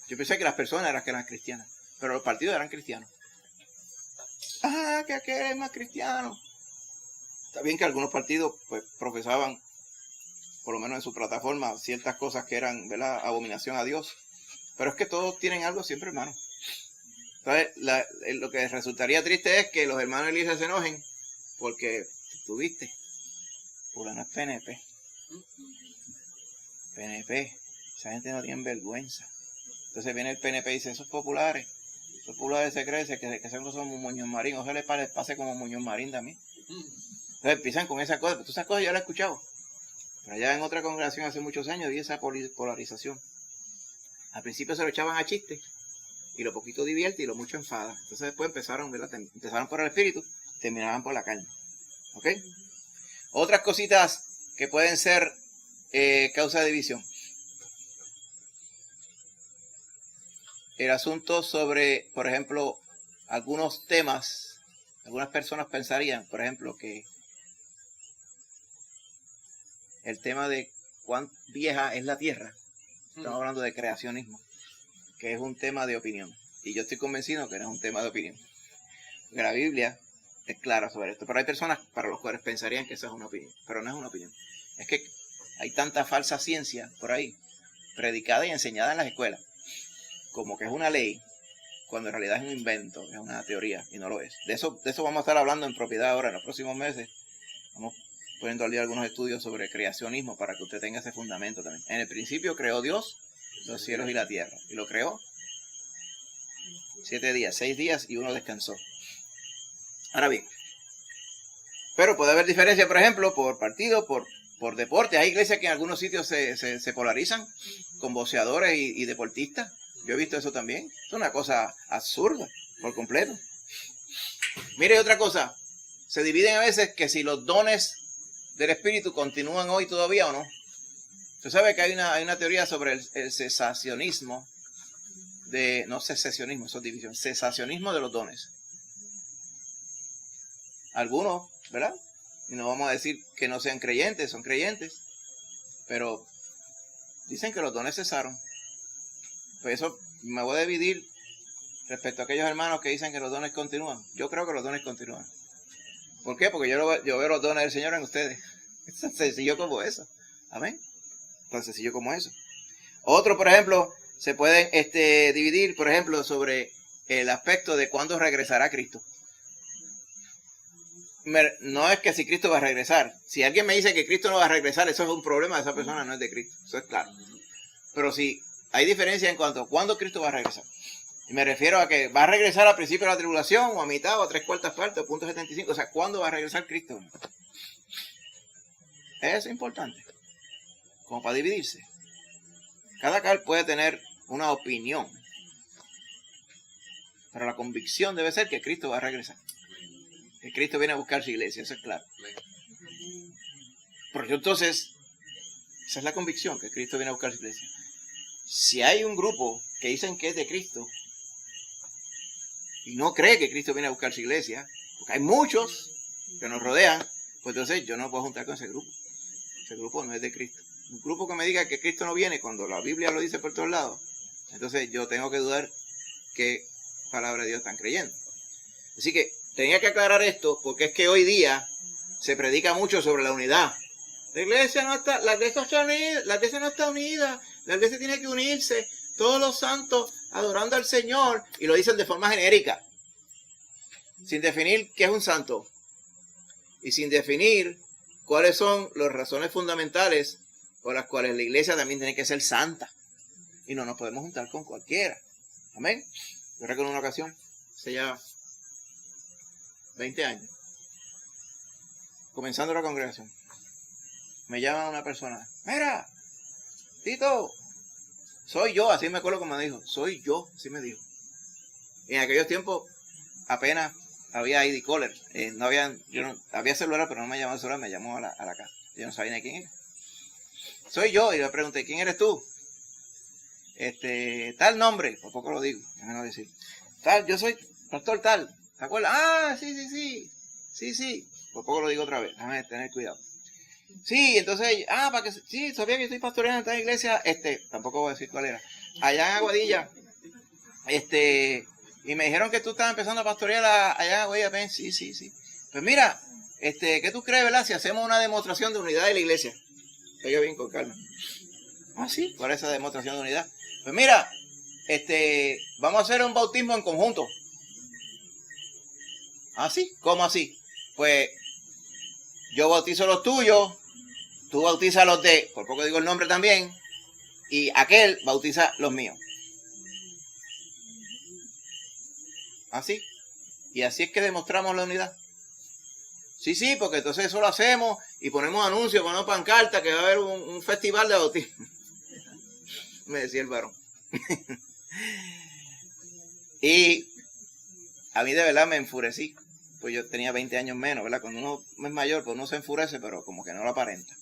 Yo pensé que las personas eran que eran cristianas, pero los partidos eran cristianos. Que aquel es más cristiano. Está bien que algunos partidos pues profesaban, por lo menos en su plataforma, ciertas cosas que eran, ¿verdad?, abominación a Dios. Pero es que todos tienen algo siempre, hermano. Entonces, lo que resultaría triste es que los hermanos de la iglesia se enojen porque tuviste, fulano es PNP. PNP, esa gente no tiene vergüenza. Entonces viene el PNP y dice, esos populares se creen que son como Muñoz Marín, o sea, les pase como Muñoz Marín también. Entonces empiezan con esas cosas, esas cosas yo las he escuchado. Pero allá en otra congregación hace muchos años vi esa polarización. Al principio se lo echaban a chiste, y lo poquito divierte y lo mucho enfada. Entonces después empezaron por el espíritu, terminaban por la carne. ¿Ok? Otras cositas que pueden ser causa de división. El asunto sobre, por ejemplo, algunos temas, algunas personas pensarían, por ejemplo, que el tema de cuán vieja es la Tierra, estamos hablando de creacionismo, que es un tema de opinión. Y yo estoy convencido que no es un tema de opinión. Porque la Biblia es clara sobre esto. Pero hay personas para los cuales pensarían que esa es una opinión. Pero no es una opinión. Es que hay tanta falsa ciencia por ahí, predicada y enseñada en las escuelas, como que es una ley, cuando en realidad es un invento, es una teoría, y no lo es. De eso vamos a estar hablando en propiedad ahora en los próximos meses. Vamos poniendo al día algunos estudios sobre creacionismo para que usted tenga ese fundamento también. En el principio creó Dios los cielos y la tierra, y lo creó 7 días, 6 días y 1 descansó. Ahora bien, pero puede haber diferencia, por ejemplo, por partido, por deporte. Hay iglesias que en algunos sitios se polarizan con boxeadores y deportistas. Yo he visto eso también. Es una cosa absurda, por completo. Mire, otra cosa. Se dividen a veces que si los dones del Espíritu continúan hoy todavía o no. Usted sabe que hay una teoría sobre el cesacionismo. No secesionismo, eso es división. Cesacionismo de los dones. Algunos, ¿verdad? Y no vamos a decir que no sean creyentes, son creyentes. Pero dicen que los dones cesaron. Pues eso me voy a dividir respecto a aquellos hermanos que dicen que los dones continúan. Yo creo que los dones continúan. ¿Por qué? Porque yo veo los dones del Señor en ustedes. Es tan sencillo como eso. Amén. Tan sencillo como eso. Otro, por ejemplo, se pueden dividir, por ejemplo, sobre el aspecto de cuándo regresará Cristo. No es que si Cristo va a regresar. Si alguien me dice que Cristo no va a regresar, eso es un problema de esa persona, no es de Cristo. Eso es claro. Pero si hay diferencia en cuanto a cuándo Cristo va a regresar. Y me refiero a que va a regresar al principio de la tribulación, o a mitad, o a 3/4 partes, o punto 75. O sea, ¿cuándo va a regresar Cristo? Es importante. Como para dividirse. Cada cual puede tener una opinión. Pero la convicción debe ser que Cristo va a regresar. Que Cristo viene a buscar su iglesia, eso es claro. Porque entonces, esa es la convicción, que Cristo viene a buscar su iglesia. Si hay un grupo que dicen que es de Cristo y no cree que Cristo viene a buscar su iglesia, porque hay muchos que nos rodean, pues entonces yo no puedo juntar con ese grupo. Ese grupo no es de Cristo. Un grupo que me diga que Cristo no viene cuando la Biblia lo dice por todos lados, entonces yo tengo que dudar qué palabra de Dios están creyendo. Así que tenía que aclarar esto porque es que hoy día se predica mucho sobre la unidad. La iglesia no está unida, la iglesia tiene que unirse, todos los santos adorando al Señor, y lo dicen de forma genérica, sin definir qué es un santo. y sin definir cuáles son las razones fundamentales por las cuales la iglesia también tiene que ser santa. Y no nos podemos juntar con cualquiera. Amén. Yo recuerdo una ocasión, hace ya 20 años, comenzando la congregación, me llama una persona, mira, Tito, soy yo, así me acuerdo como me dijo, soy yo, así me dijo. Y en aquellos tiempos apenas había ID caller, había celular, pero no me llamó el celular, me llamó a la casa. Yo no sabía ni quién era. Soy yo, y le pregunté, ¿quién eres tú? Tal nombre, por poco lo digo, déjame no decir. Tal, yo soy pastor tal, ¿te acuerdas? Ah, sí, por poco lo digo otra vez, déjame tener cuidado. Sí, entonces, para que, sí, sabía que estoy pastoreando en esta iglesia, tampoco voy a decir cuál era, allá en Aguadilla, y me dijeron que tú estabas empezando a pastorear allá en Aguadilla. Sí. Pues mira, ¿qué tú crees, verdad? Si hacemos una demostración de unidad de la iglesia. Oiga bien, con calma. Ah, sí, por esa demostración de unidad. Pues mira, vamos a hacer un bautismo en conjunto. ¿Ah, sí? ¿Cómo así? Pues yo bautizo los tuyos, tú bautizas los por poco digo el nombre también, y aquel bautiza los míos. ¿Así? Y así es que demostramos la unidad. Sí, porque entonces eso lo hacemos y ponemos anuncios, ponemos pancarta que va a haber un festival de bautismo. Me decía el varón. Y a mí de verdad me enfurecí. Pues yo tenía 20 años menos, ¿verdad? Cuando uno es mayor, pues uno se enfurece, pero como que no lo aparenta.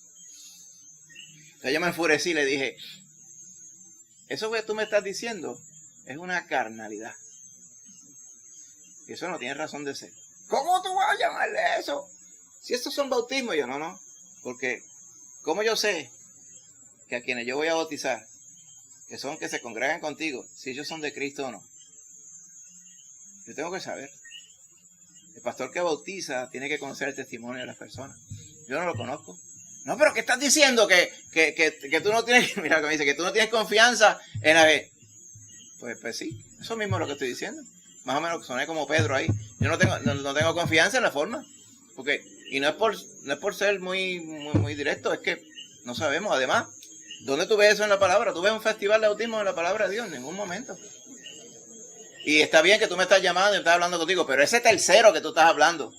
Entonces yo me enfurecí y le dije, eso que tú me estás diciendo es una carnalidad. Y eso no tiene razón de ser. ¿Cómo tú vas a llamarle eso? Si estos son bautismos, yo no. Porque, ¿cómo yo sé que a quienes yo voy a bautizar, que se congregan contigo, si ellos son de Cristo o no? Yo tengo que saber. El pastor que bautiza tiene que conocer el testimonio de las personas. Yo no lo conozco. No, pero ¿qué estás diciendo? Que tú no tienes, mira lo que me dice, que tú no tienes confianza en la fe. Pues sí, eso mismo es lo que estoy diciendo. Más o menos soné como Pedro ahí. Yo no tengo confianza en la forma. Y no es por ser muy directo, es que no sabemos. Además, ¿dónde tú ves eso en la palabra? ¿Tú ves un festival de bautismo en la palabra de Dios? En ningún momento. Y está bien que tú me estás llamando y estás hablando contigo, pero ese tercero que tú estás hablando,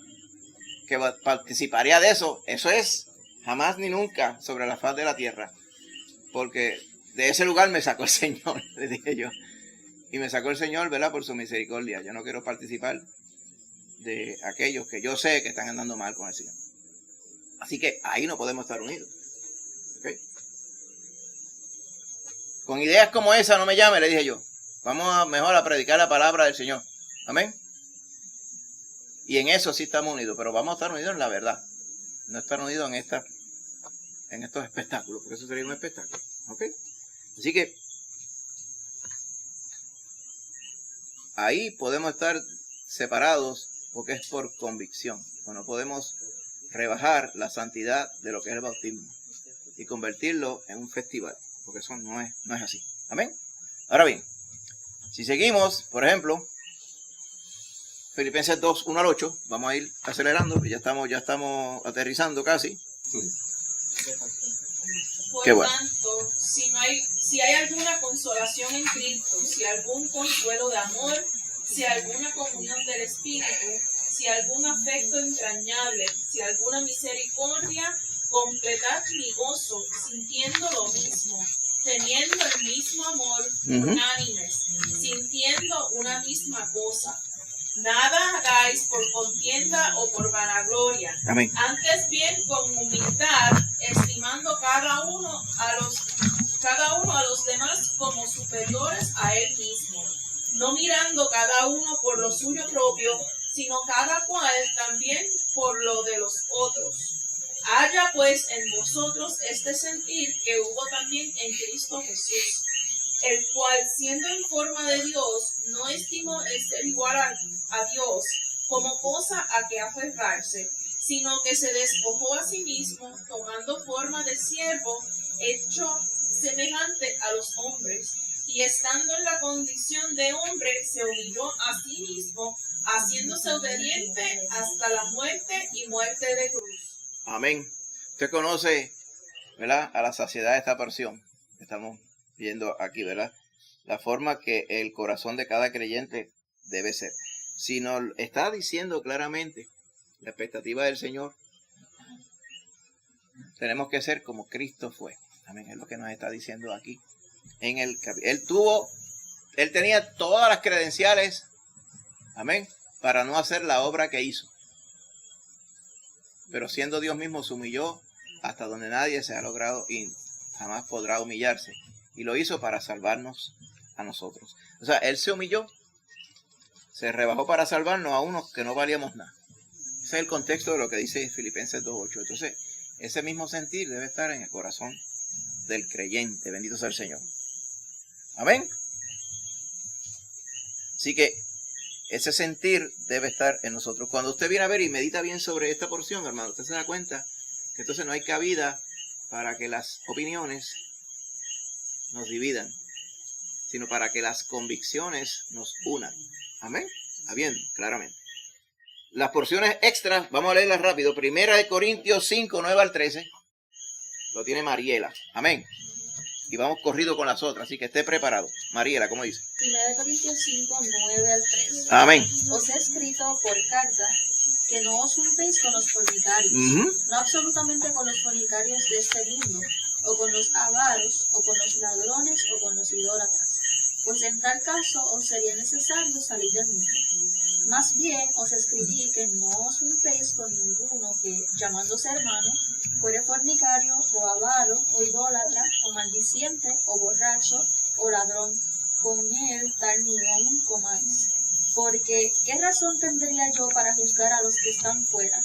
que participaría de eso es jamás ni nunca sobre la faz de la tierra. Porque de ese lugar me sacó el Señor, le dije yo. Y me sacó el Señor, ¿verdad? Por su misericordia. Yo no quiero participar de aquellos que yo sé que están andando mal con el Señor. Así que ahí no podemos estar unidos. ¿Okay? Con ideas como esa no me llame, le dije yo. Vamos mejor a predicar la palabra del Señor. Amén. Y en eso sí estamos unidos, pero vamos a estar unidos en la verdad. No estar unidos en estos espectáculos, porque eso sería un espectáculo. ¿Ok? Así que ahí podemos estar separados porque es por convicción. No podemos rebajar la santidad de lo que es el bautismo y convertirlo en un festival, porque eso no es así. Amén. Ahora bien, si seguimos, por ejemplo, Filipenses 2, 1 al 8, vamos a ir acelerando, ya estamos aterrizando casi. Por Qué bueno. tanto, si hay alguna consolación en Cristo, si algún consuelo de amor, si alguna comunión del Espíritu, si algún afecto entrañable, si alguna misericordia, completad mi gozo, sintiendo lo mismo, teniendo el mismo amor, unánimes, sintiendo una misma cosa. Nada hagáis por contienda o por vanagloria. Amén. Antes bien con humildad, estimando cada uno a los demás como superiores a él mismo, no mirando cada uno por lo suyo propio, sino cada cual también por lo de los otros. Haya pues en vosotros este sentir que hubo también en Cristo Jesús, el cual siendo en forma de Dios, no estimó el ser igual a Dios como cosa a que aferrarse, sino que se despojó a sí mismo, tomando forma de siervo, hecho semejante a los hombres, y estando en la condición de hombre, se humilló a sí mismo, haciéndose obediente hasta la muerte y muerte de cruz. Amén. Usted conoce, ¿verdad?, a la saciedad de esta porción que estamos viendo aquí, ¿verdad? La forma que el corazón de cada creyente debe ser. Si nos está diciendo claramente la expectativa del Señor, tenemos que ser como Cristo fue. Amén. Es lo que nos está diciendo aquí. Él tenía todas las credenciales, amén, para no hacer la obra que hizo. Pero siendo Dios mismo, se humilló hasta donde nadie se ha logrado y jamás podrá humillarse. Y lo hizo para salvarnos a nosotros. O sea, Él se humilló, se rebajó para salvarnos a unos que no valíamos nada. Ese es el contexto de lo que dice Filipenses 2:8. Entonces, ese mismo sentir debe estar en el corazón del creyente. Bendito sea el Señor. Amén. Así que ese sentir debe estar en nosotros. Cuando usted viene a ver y medita bien sobre esta porción, hermano, usted se da cuenta que entonces no hay cabida para que las opiniones nos dividan, sino para que las convicciones nos unan. Amén. Está bien, claramente. Las porciones extras, vamos a leerlas rápido. 1 Corintios 5, 9 al 13. Lo tiene Mariela. Amén. Y vamos corrido con las otras, así que esté preparado. Mariela, ¿cómo dice? 1 Corintios 5, 9 al 13. Amén. Os he escrito por carta que no os juntéis con los fornicarios, no absolutamente con los fornicarios de este mundo, o con los avaros, o con los ladrones, o con los idólatras, pues en tal caso os sería necesario salir del mundo. Más bien os escribí que no os juntéis con ninguno que, llamándose hermano, fuere fornicario, o avaro, o idólatra, o maldiciente, o borracho, o ladrón. Con él tal ni aun comáis. Porque, ¿qué razón tendría yo para juzgar a los que están fuera?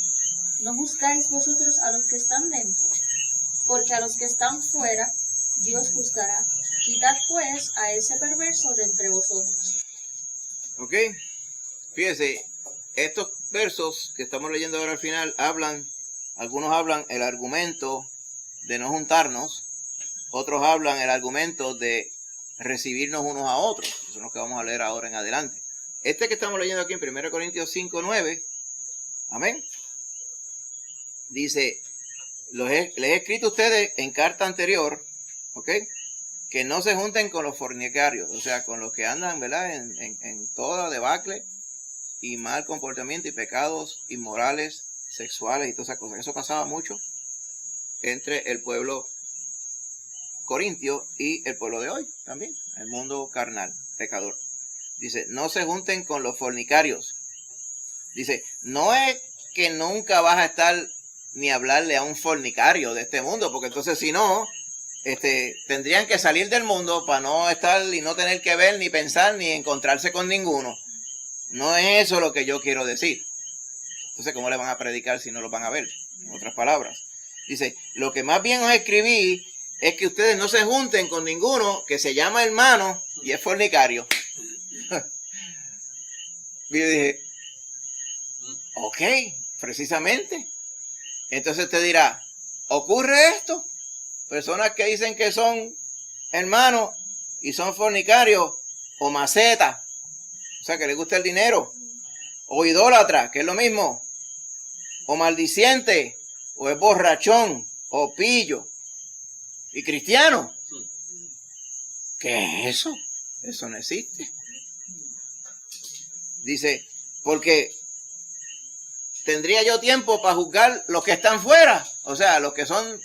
¿No juzgáis vosotros a los que están dentro? Porque a los que están fuera, Dios juzgará. Quitad pues a ese perverso de entre vosotros. Ok. Fíjese, estos versos que estamos leyendo ahora al final algunos hablan el argumento de no juntarnos, otros hablan el argumento de recibirnos unos a otros. Eso es lo que vamos a leer ahora en adelante. Este que estamos leyendo aquí en 1 Corintios 5, 9, amén, dice, les he escrito a ustedes en carta anterior, ok, que no se junten con los fornicarios, o sea, con los que andan, ¿verdad?, en toda debacle y mal comportamiento y pecados inmorales, sexuales y todas esas cosas. Eso pasaba mucho entre el pueblo corintio y el pueblo de hoy también, el mundo carnal, pecador. Dice, no se junten con los fornicarios. Dice, no es que nunca vas a estar ni hablarle a un fornicario de este mundo, porque entonces si no, tendrían que salir del mundo para no estar y no tener que ver, ni pensar, ni encontrarse con ninguno. No es eso lo que yo quiero decir. Entonces, ¿cómo le van a predicar si no lo van a ver? En otras palabras. Dice, lo que más bien os escribí es que ustedes no se junten con ninguno que se llama hermano y es fornicario. Y yo dije, ok, precisamente. Entonces te dirá, ¿ocurre esto? Personas que dicen que son hermanos y son fornicarios o macetas, o sea, que les gusta el dinero, o idólatra, que es lo mismo, o maldiciente, o es borrachón, o pillo, y cristiano. ¿Qué es eso? Eso no existe. Dice, porque tendría yo tiempo para juzgar los que están fuera, o sea, los que son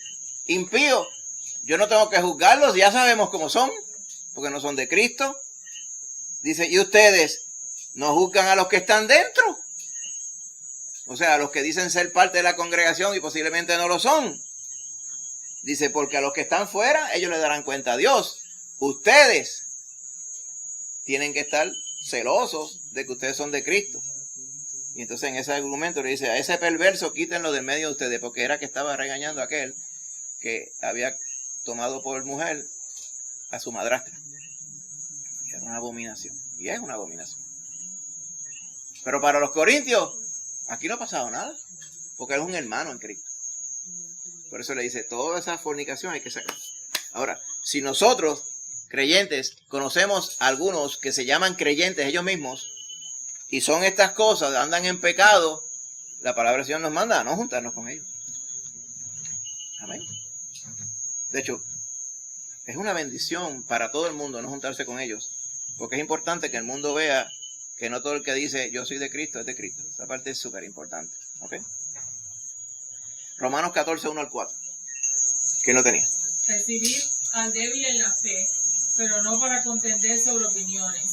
impíos. Yo no tengo que juzgarlos, ya sabemos cómo son, porque no son de Cristo. Dice, y ustedes no juzgan a los que están dentro, o sea, a los que dicen ser parte de la congregación y posiblemente no lo son. Dice, porque a los que están fuera, ellos le darán cuenta a Dios. Ustedes tienen que estar celosos de que ustedes son de Cristo. Y entonces en ese argumento le dice, a ese perverso quítenlo del medio de ustedes, porque era que estaba regañando a aquel que había tomado por mujer a su madrastra. Y era una abominación. Y es una abominación. Pero para los corintios, aquí no ha pasado nada, porque él es un hermano en Cristo. Por eso le dice, toda esa fornicación hay que sacar. Ahora, si nosotros, creyentes, conocemos a algunos que se llaman creyentes ellos mismos y son estas cosas, andan en pecado, la palabra del Señor nos manda a no juntarnos con ellos. Amén. De hecho, es una bendición para todo el mundo no juntarse con ellos, porque es importante que el mundo vea que no todo el que dice yo soy de Cristo es de Cristo. Esa parte es súper importante. ¿Ok? Romanos 14, 1 al 4. ¿Quién lo tenía? Recibir al débil en la fe, pero no para contender sobre opiniones,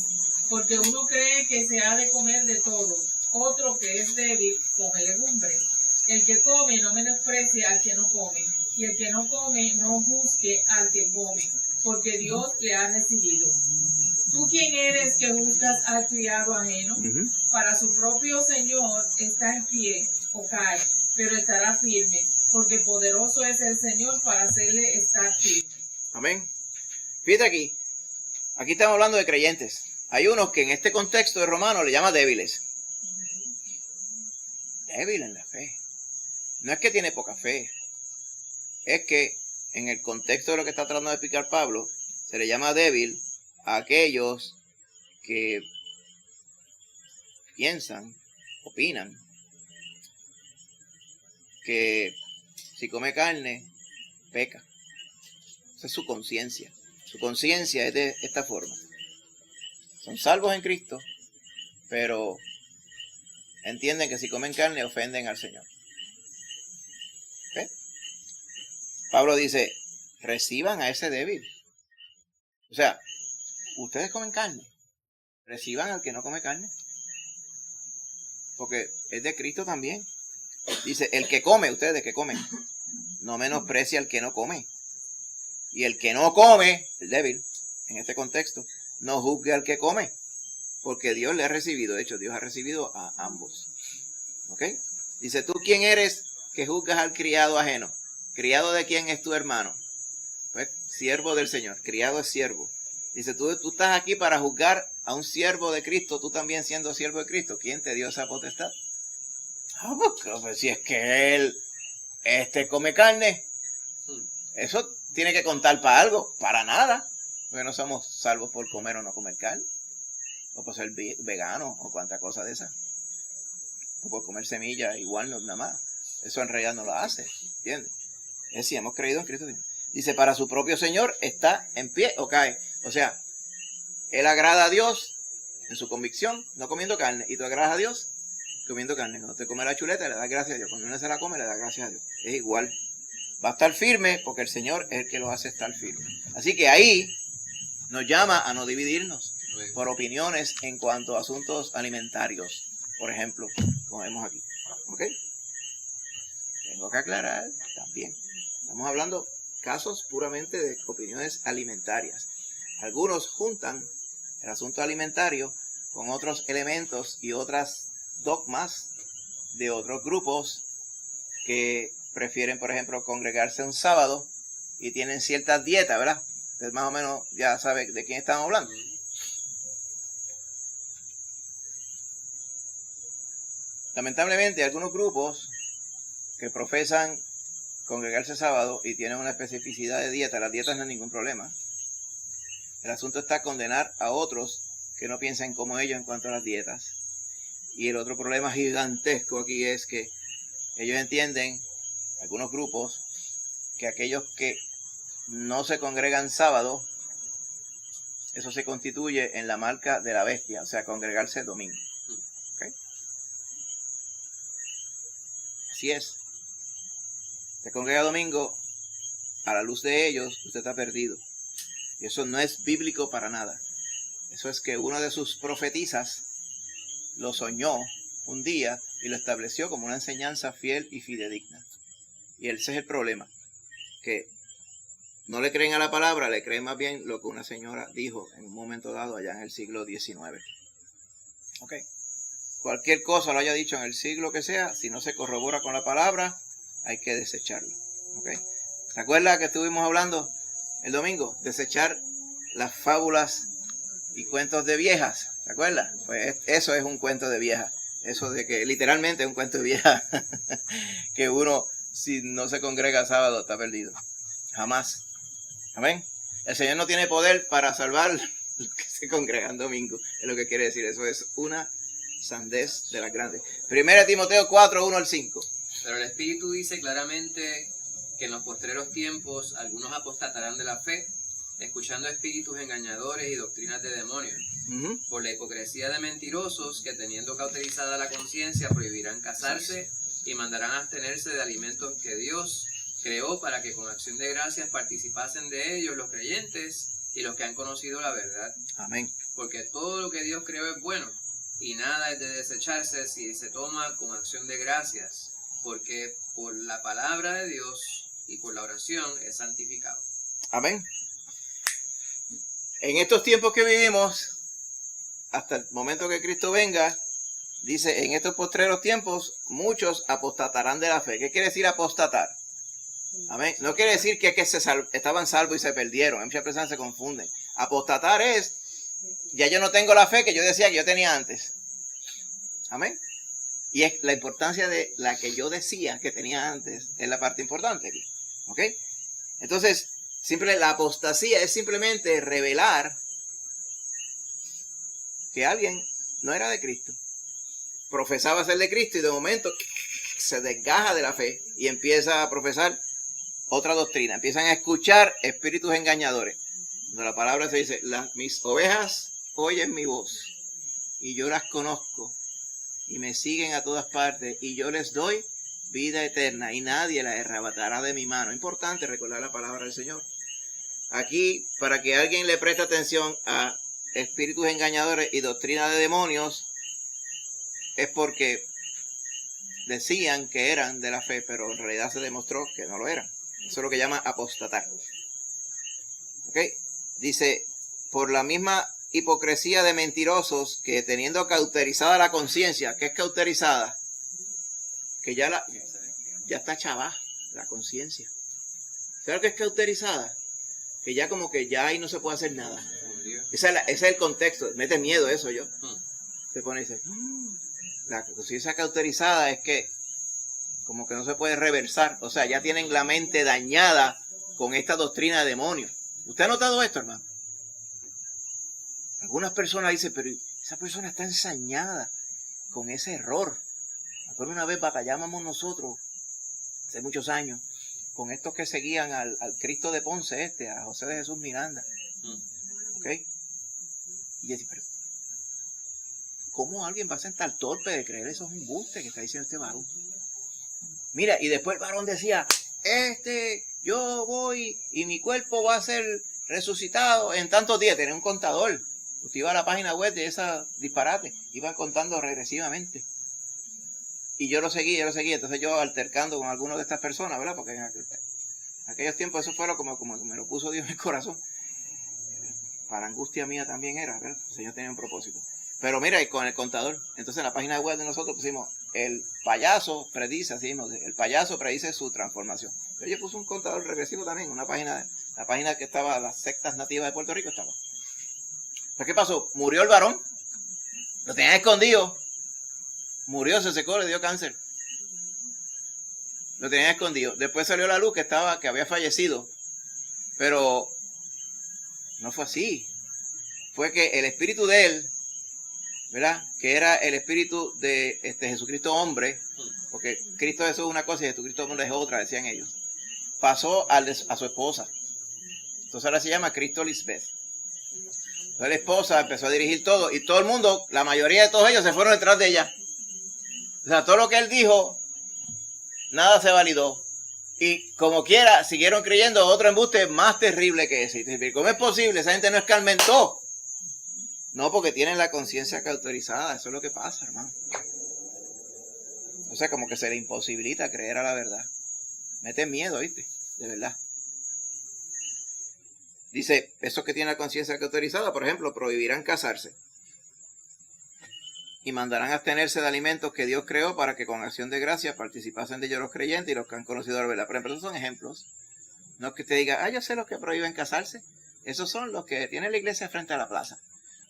porque uno cree que se ha de comer de todo, otro que es débil come legumbres. El que come no menosprecie al que no come, y el que no come no juzgue al que come, porque Dios le ha recibido. ¿Tú quién eres que juzgas al criado ajeno? Para su propio Señor está en pie o cae, pero estará firme, porque poderoso es el Señor para hacerle estar firme. Amén. Fíjate aquí estamos hablando de creyentes. Hay unos que en este contexto de Romanos le llama débiles. Débil en la fe. No es que tiene poca fe. Es que en el contexto de lo que está tratando de explicar Pablo, se le llama débil a aquellos que piensan, opinan, que si come carne, peca. Esa es su conciencia. Su conciencia es de esta forma. Son salvos en Cristo, pero entienden que si comen carne ofenden al Señor. ¿Okay? Pablo dice, reciban a ese débil. O sea, ustedes comen carne, reciban al que no come carne. Porque es de Cristo también. Dice, el que come, ustedes que comen, no menosprecia al que no come. Y el que no come, el débil, en este contexto, no juzgue al que come. Porque Dios le ha recibido, de hecho, Dios ha recibido a ambos. ¿Ok? Dice, ¿tú quién eres que juzgas al criado ajeno? ¿Criado de quién es tu hermano? Pues, siervo del Señor, criado es siervo. Dice, tú estás aquí para juzgar a un siervo de Cristo, tú también siendo siervo de Cristo. ¿Quién te dio esa potestad? Pues si es que él come carne, eso tiene que contar para algo, para nada. Porque no somos salvos por comer o no comer carne. O por ser vegano o cuanta cosa de esa. O por comer semillas, igual no nada más. Eso en realidad no lo hace. ¿Entiendes? Es decir, hemos creído en Cristo. Dice, para su propio Señor está en pie o cae. O sea, él agrada a Dios en su convicción, no comiendo carne. Y tú agradas a Dios comiendo carne. Cuando te come la chuleta, le das gracias a Dios. Cuando uno se la come, le da gracias a Dios. Es igual. Va a estar firme porque el Señor es el que lo hace estar firme. Así que ahí nos llama a no dividirnos por opiniones en cuanto a asuntos alimentarios. Por ejemplo, como vemos aquí. ¿Ok? Tengo que aclarar también. Estamos hablando casos puramente de opiniones alimentarias. Algunos juntan el asunto alimentario con otros elementos y otras dogmas de otros grupos que prefieren, por ejemplo, congregarse un sábado y tienen ciertas dietas, ¿verdad? Entonces, más o menos ya sabe de quién estamos hablando. Lamentablemente, algunos grupos que profesan congregarse sábado y tienen una especificidad de dieta, las dietas no hay ningún problema. El asunto está condenar a otros que no piensen como ellos en cuanto a las dietas. Y el otro problema gigantesco aquí es que ellos entienden, algunos grupos, que aquellos que no se congregan sábado, eso se constituye en la marca de la bestia, o sea, congregarse domingo. ¿Okay? Así es. Se congrega domingo, a la luz de ellos, usted está perdido. Y eso no es bíblico para nada. Eso es que uno de sus profetisas lo soñó un día y lo estableció como una enseñanza fiel y fidedigna. Y ese es el problema, que no le creen a la palabra, le creen más bien lo que una señora dijo en un momento dado allá en el siglo XIX. Ok. Cualquier cosa lo haya dicho en el siglo que sea, si no se corrobora con la palabra, hay que desecharlo. Ok. ¿Se acuerda que estuvimos hablando el domingo? Desechar las fábulas y cuentos de viejas. ¿Se acuerda? Pues eso es un cuento de vieja. Eso de que literalmente es un cuento de vieja. Que uno, si no se congrega sábado, está perdido. Jamás. Amén. El Señor no tiene poder para salvar los que se congregan domingo. Es lo que quiere decir. Eso es una sandez de las grandes. 1 Timoteo 4, 1 al 5. Pero el Espíritu dice claramente que en los postreros tiempos algunos apostatarán de la fe, escuchando espíritus engañadores y doctrinas de demonios, por la hipocresía de mentirosos que, teniendo cauterizada la conciencia, prohibirán casarse y mandarán abstenerse de alimentos que Dios creó para que con acción de gracias participasen de ellos los creyentes y los que han conocido la verdad. Amén. Porque todo lo que Dios creó es bueno, y nada es de desecharse si se toma con acción de gracias, porque por la palabra de Dios y por la oración es santificado. Amén. En estos tiempos que vivimos, hasta el momento que Cristo venga, dice, en estos postreros tiempos, muchos apostatarán de la fe. ¿Qué quiere decir apostatar? Amén. No quiere decir que estaban salvos y se perdieron. Muchas personas se confunden. Apostatar es, ya yo no tengo la fe que yo decía que yo tenía antes. Amén. Y es la importancia de la que yo decía que tenía antes, es la parte importante aquí. ¿Ok? Entonces, la apostasía es simplemente revelar que alguien no era de Cristo. Profesaba ser de Cristo y de momento se desgaja de la fe y empieza a profesar otra doctrina. Empiezan a escuchar espíritus engañadores. Cuando la palabra se dice, mis ovejas oyen mi voz y yo las conozco y me siguen a todas partes y yo les doy vida eterna y nadie la arrebatará de mi mano. Importante recordar la palabra del Señor. Aquí, para que alguien le preste atención a espíritus engañadores y doctrina de demonios, es porque decían que eran de la fe, pero en realidad se demostró que no lo eran. Eso es lo que llama apostatar. ¿Ok? Dice, por la misma hipocresía de mentirosos que teniendo cauterizada la conciencia, ¿qué es cauterizada? Que ya está chava la conciencia. ¿Sabes qué es cauterizada? Que ya como que ya ahí no se puede hacer nada. Ese es el contexto. Mete miedo eso yo. Se pone y dice, la conciencia cauterizada es que como que no se puede reversar. O sea, ya tienen la mente dañada con esta doctrina de demonios. ¿Usted ha notado esto, hermano? Algunas personas dicen, pero esa persona está ensañada con ese error. Me acuerdo una vez batallábamos nosotros, hace muchos años, con estos que seguían al Cristo de Ponce a José de Jesús Miranda. ¿Ok? Y yo decía, pero ¿cómo alguien va a ser tan torpe de creer eso es un embuste que está diciendo este varón? Mira, y después el varón decía, yo voy y mi cuerpo va a ser resucitado en tantos días. Tenía un contador. Usted iba a la página web de esa disparate, iba contando regresivamente. Y yo lo seguí. Entonces yo altercando con algunas de estas personas, ¿verdad? Porque en aquellos tiempos eso fue como me lo puso Dios en el corazón. Para angustia mía también era, ¿verdad? El Señor tenía un propósito. Pero mira, y con el contador, entonces en la página web de nosotros pusimos, el payaso predice, así mismo, el payaso predice su transformación. Pero yo puse un contador regresivo también, la página que estaba, las sectas nativas de Puerto Rico estaba. ¿Pero qué pasó? Murió el varón, lo tenían escondido, murió, se secó, le dio cáncer. Lo tenían escondido. Después salió la luz que había fallecido. Pero no fue así. Fue que el espíritu de él, ¿verdad? Que era el espíritu de Jesucristo hombre, porque Cristo Jesús es una cosa y Jesucristo hombre es otra, decían ellos. Pasó a su esposa. Entonces ahora se llama Cristo Lisbeth. Entonces la esposa empezó a dirigir todo y todo el mundo, la mayoría de todos ellos se fueron detrás de ella. O sea, todo lo que él dijo, nada se validó. Y como quiera, siguieron creyendo otro embuste más terrible que ese. ¿Cómo es posible? Esa gente no escarmentó. No, porque tienen la conciencia cauterizada. Eso es lo que pasa, hermano. O sea, como que se le imposibilita creer a la verdad. Mete miedo, ¿viste? De verdad. Dice, esos que tienen la conciencia cauterizada, por ejemplo, prohibirán casarse. Y mandarán a abstenerse de alimentos que Dios creó para que con acción de gracia participasen de ellos los creyentes y los que han conocido la verdad. Por ejemplo, esos son ejemplos. No es que usted diga, yo sé los que prohíben casarse. Esos son los que tiene la iglesia frente a la plaza.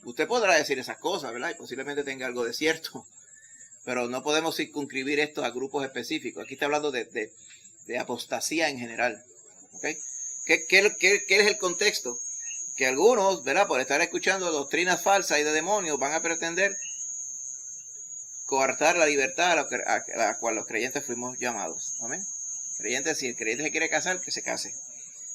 Usted podrá decir esas cosas, ¿verdad? Y posiblemente tenga algo de cierto. Pero no podemos circunscribir esto a grupos específicos. Aquí está hablando de apostasía en general. ¿Ok? ¿Qué es el contexto? Que algunos, ¿verdad? Por estar escuchando doctrinas falsas y de demonios, van a pretender coartar la libertad a la cual los creyentes fuimos llamados. Amén. Creyentes, si el creyente se quiere casar, que se case.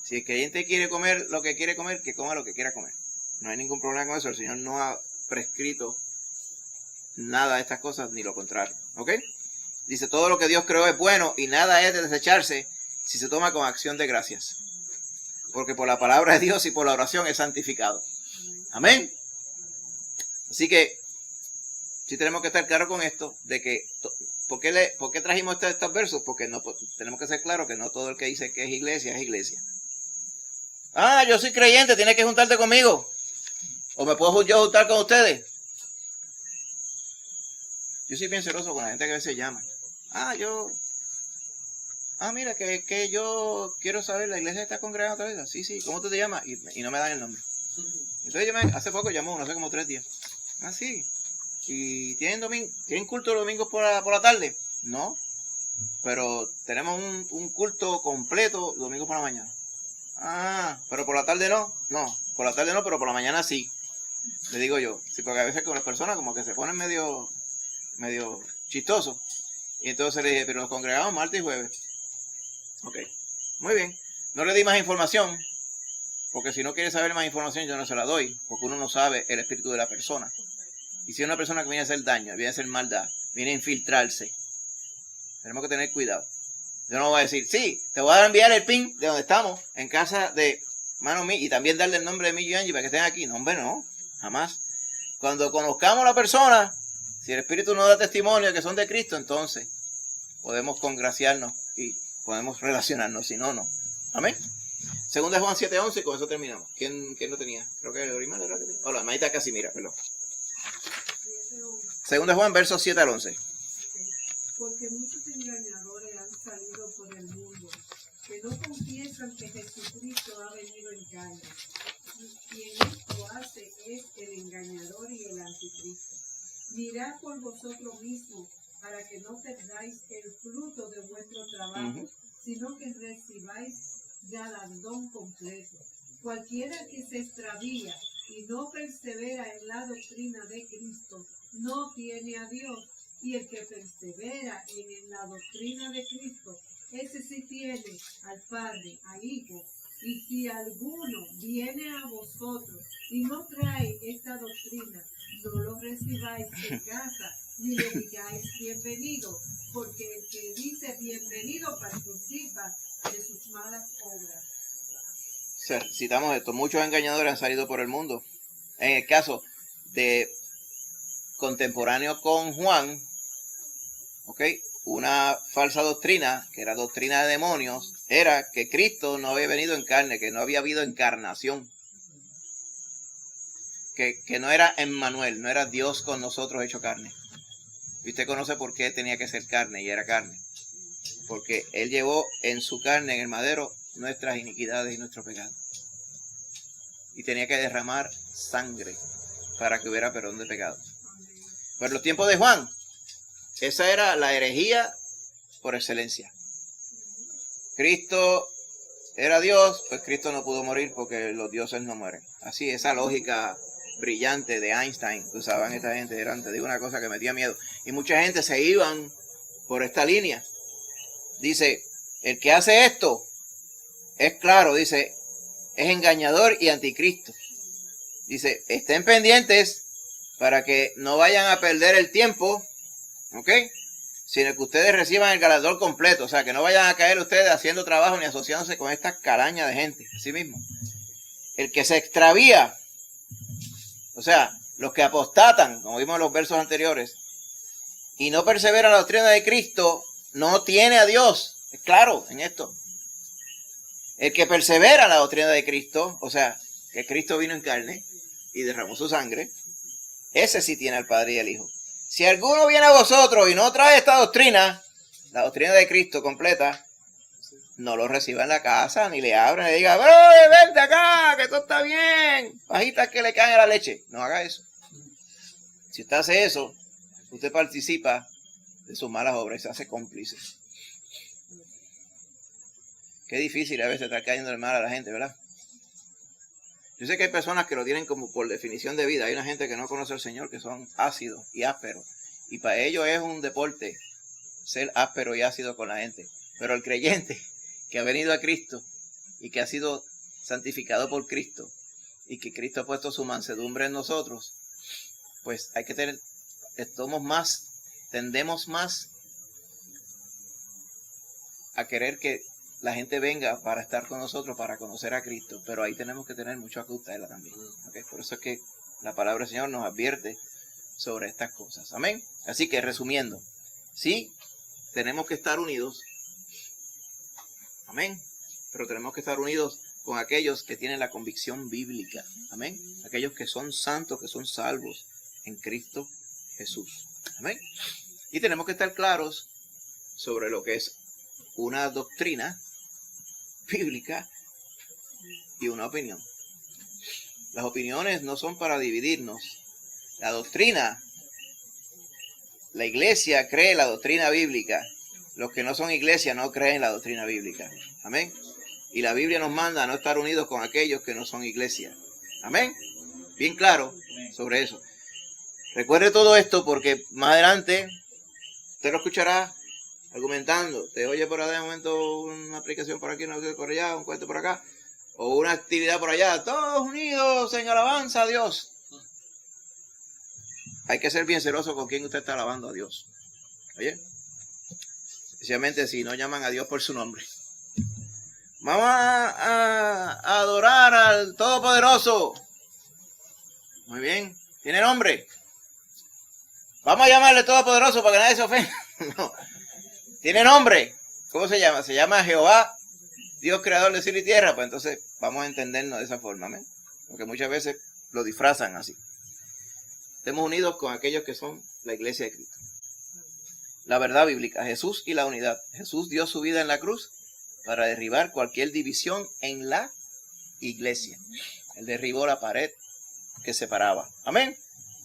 Si el creyente quiere comer lo que quiere comer, que coma lo que quiera comer. No hay ningún problema con eso. El Señor no ha prescrito nada de estas cosas, ni lo contrario. ¿Ok? Dice, todo lo que Dios creó es bueno y nada es de desecharse si se toma con acción de gracias. Porque por la palabra de Dios y por la oración es santificado. Amén. Así que sí tenemos que estar claros con esto, de que, ¿por qué trajimos estos versos? Porque no, tenemos que ser claros que no todo el que dice que es iglesia, es iglesia. Ah, yo soy creyente, tienes que juntarte conmigo. O me puedo yo juntar con ustedes. Yo soy bien celoso con la gente que a veces llama. Mira, que yo quiero saber, la iglesia está congregada otra vez. Sí, ¿cómo tú te llamas? Y no me dan el nombre. Entonces hace poco llamó, no sé, como 3 días. Sí. ¿Y tienen culto los domingos por la tarde? No. Pero tenemos un culto completo domingo por la mañana. Pero por la tarde no. No, por la tarde no, pero por la mañana sí. Le digo yo. Sí, porque a veces con las personas como que se ponen medio chistosos. Y entonces le dije, pero nos congregamos martes y jueves. Ok, muy bien. No le di más información, porque si no quiere saber más información yo no se la doy, porque uno no sabe el espíritu de la persona. Y si es una persona que viene a hacer daño, viene a hacer maldad, viene a infiltrarse, tenemos que tener cuidado. Yo no voy a decir, sí, te voy a enviar el pin de donde estamos, en casa de mano mí, y también darle el nombre de Millo y Angie para que estén aquí. No, hombre, no, jamás. Cuando conozcamos a la persona, si el espíritu nos da testimonio de que son de Cristo, entonces podemos congraciarnos y podemos relacionarnos, si no, no. Amén. Segunda de Juan 7:11, y con eso terminamos. ¿Quién lo tenía? Creo que Orimar era que tenía. Hola, hermanita Casimira, perdón. Segunda de Juan, versos 7 al 11. Porque muchos engañadores han salido por el mundo, que no confiesan que Jesucristo ha venido en carne. Y quien esto hace es el engañador y el anticristo. Mirad por vosotros mismos, para que no perdáis el fruto de vuestro trabajo, sino que recibáis galardón completo. Cualquiera que se extravía y no persevera en la doctrina de Cristo, no tiene a Dios. Y el que persevera en la doctrina de Cristo, ese sí tiene al Padre, al Hijo. Y si alguno viene a vosotros y no trae esta doctrina, no lo recibáis en casa, ni le digáis bienvenido, porque el que dice bienvenido participa de sus malas obras. Citamos esto, muchos engañadores han salido por el mundo. En el caso de contemporáneo con Juan, una falsa doctrina, que era doctrina de demonios, era que Cristo no había venido en carne, que no había habido encarnación, que no era Emmanuel, no era Dios con nosotros hecho carne. Y usted conoce por qué tenía que ser carne y era carne. Porque Él llevó en su carne, en el madero, nuestras iniquidades y nuestros pecados. Y tenía que derramar sangre para que hubiera perdón de pecados. Pero en los tiempos de Juan, esa era la herejía por excelencia. Cristo era Dios, pues Cristo no pudo morir porque los dioses no mueren. Así, esa lógica brillante de Einstein que usaban esta gente, te digo una cosa que me metía miedo. Y mucha gente se iban por esta línea. Dice, el que hace esto, es claro, dice, es engañador y anticristo. Dice, estén pendientes para que no vayan a perder el tiempo, sino que ustedes reciban el galardón completo. O sea, que no vayan a caer ustedes haciendo trabajo ni asociándose con esta caraña de gente. Así mismo. El que se extravía, o sea, los que apostatan, como vimos en los versos anteriores, y no perseveran la doctrina de Cristo, no tiene a Dios. Es claro en esto. El que persevera en la doctrina de Cristo, o sea, que Cristo vino en carne y derramó su sangre, ese sí tiene al Padre y al Hijo. Si alguno viene a vosotros y no trae esta doctrina, la doctrina de Cristo completa, no lo reciba en la casa, ni le abran, ni le diga, vente acá, que todo está bien, pajitas que le caen a la leche. No haga eso. Si usted hace eso, usted participa de sus malas obras y se hace cómplice. Qué difícil a veces estar cayendo en el mal a la gente, ¿verdad? Yo sé que hay personas que lo tienen como por definición de vida. Hay una gente que no conoce al Señor, que son ácidos y ásperos Y para ellos es un deporte ser áspero y ácido con la gente. Pero el creyente que ha venido a Cristo y que ha sido santificado por Cristo y que Cristo ha puesto su mansedumbre en nosotros, pues hay que tener, tendemos más a querer que la gente venga para estar con nosotros, para conocer a Cristo, pero ahí tenemos que tener mucha cautela también. ¿Okay? Por eso es que la palabra del Señor nos advierte sobre estas cosas. Amén. Así que resumiendo, sí, tenemos que estar unidos. Amén. Pero tenemos que estar unidos con aquellos que tienen la convicción bíblica. Amén. Aquellos que son santos, que son salvos en Cristo Jesús. Amén. Y tenemos que estar claros sobre lo que es una doctrina bíblica y una opinión. Las opiniones no son para dividirnos. La doctrina, la iglesia cree la doctrina bíblica. Los que no son iglesia no creen la doctrina bíblica. Amén. Y la Biblia nos manda a no estar unidos con aquellos que no son iglesia. Amén. Bien claro sobre eso. Recuerde todo esto porque más adelante usted lo escuchará argumentando. Te oye por allá de momento una aplicación por aquí, una por allá, un cuento por acá, o una actividad por allá. Todos unidos en alabanza a Dios. Hay que ser bien celoso con quien usted está alabando a Dios. Oye, especialmente si no llaman a Dios por su nombre. Vamos a adorar al Todopoderoso. Muy bien. ¿Tiene nombre? Vamos a llamarle Todopoderoso para que nadie se ofenda. No. ¿Tiene nombre? ¿Cómo se llama? Se llama Jehová, Dios creador de cielo y tierra. Pues entonces vamos a entendernos de esa forma. ¿Amén? Porque muchas veces lo disfrazan así. Estemos unidos con aquellos que son la iglesia de Cristo. La verdad bíblica, Jesús y la unidad. Jesús dio su vida en la cruz para derribar cualquier división en la iglesia. Él derribó la pared que separaba. Amén.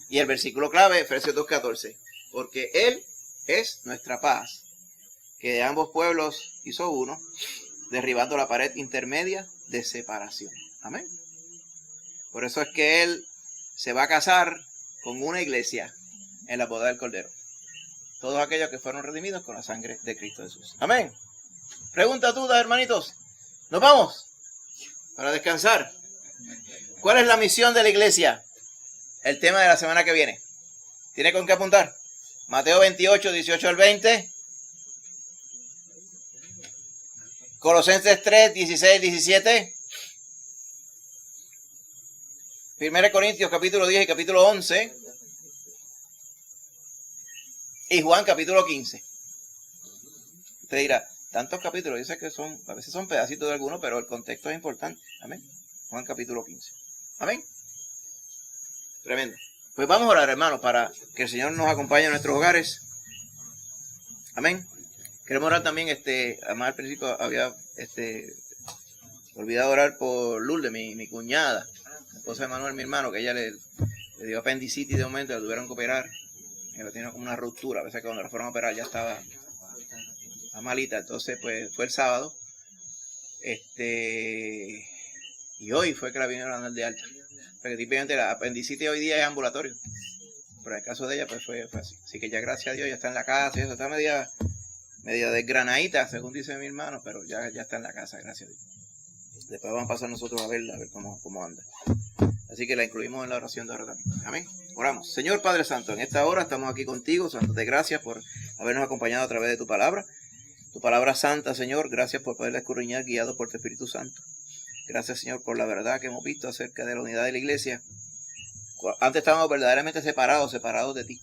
Y el versículo clave, Efesios 2:14. Porque Él es nuestra paz, que de ambos pueblos hizo uno, derribando la pared intermedia de separación. Amén. Por eso es que Él se va a casar con una iglesia en la boda del Cordero. Todos aquellos que fueron redimidos con la sangre de Cristo Jesús. Amén. Pregunta tú, hermanitos. Nos vamos para descansar. ¿Cuál es la misión de la iglesia? El tema de la semana que viene. ¿Tiene con qué apuntar? Mateo 28, 18 al 20. Colosenses 3, 16, 17. 1 Corintios capítulo 10 y capítulo 11. Y Juan capítulo 15. Usted dirá, tantos capítulos, dice que son, a veces son pedacitos de algunos, pero el contexto es importante. Amén. Juan capítulo 15. Amén. Tremendo. Pues vamos a orar, hermanos, para que el Señor nos acompañe en nuestros hogares. Amén. Queremos orar también, además al principio había olvidado orar por Lourdes, mi cuñada, la esposa de Manuel, mi hermano, que ella le dio apendicitis de momento, la tuvieron que operar. Ella tiene como una ruptura, a veces que cuando la fueron a operar ya estaba malita. Entonces, pues fue el sábado. Y hoy fue que la vinieron a dar de alta. Porque típicamente la apendicitis hoy día es ambulatorio. Pero en el caso de ella, pues fue así. Así que ya gracias a Dios ya está en la casa y eso. Está media desgranadita, según dice mi hermano, pero ya está en la casa, gracias a Dios. Después vamos a pasar nosotros a verla, a ver cómo anda. Así que la incluimos en la oración de ahora también. Amén. Oramos. Señor Padre Santo, en esta hora estamos aquí contigo. Santo, te gracias por habernos acompañado a través de tu palabra. Tu palabra santa, Señor. Gracias por poderla escudriñar guiados por tu Espíritu Santo. Gracias, Señor, por la verdad que hemos visto acerca de la unidad de la iglesia. Antes estábamos verdaderamente separados de ti.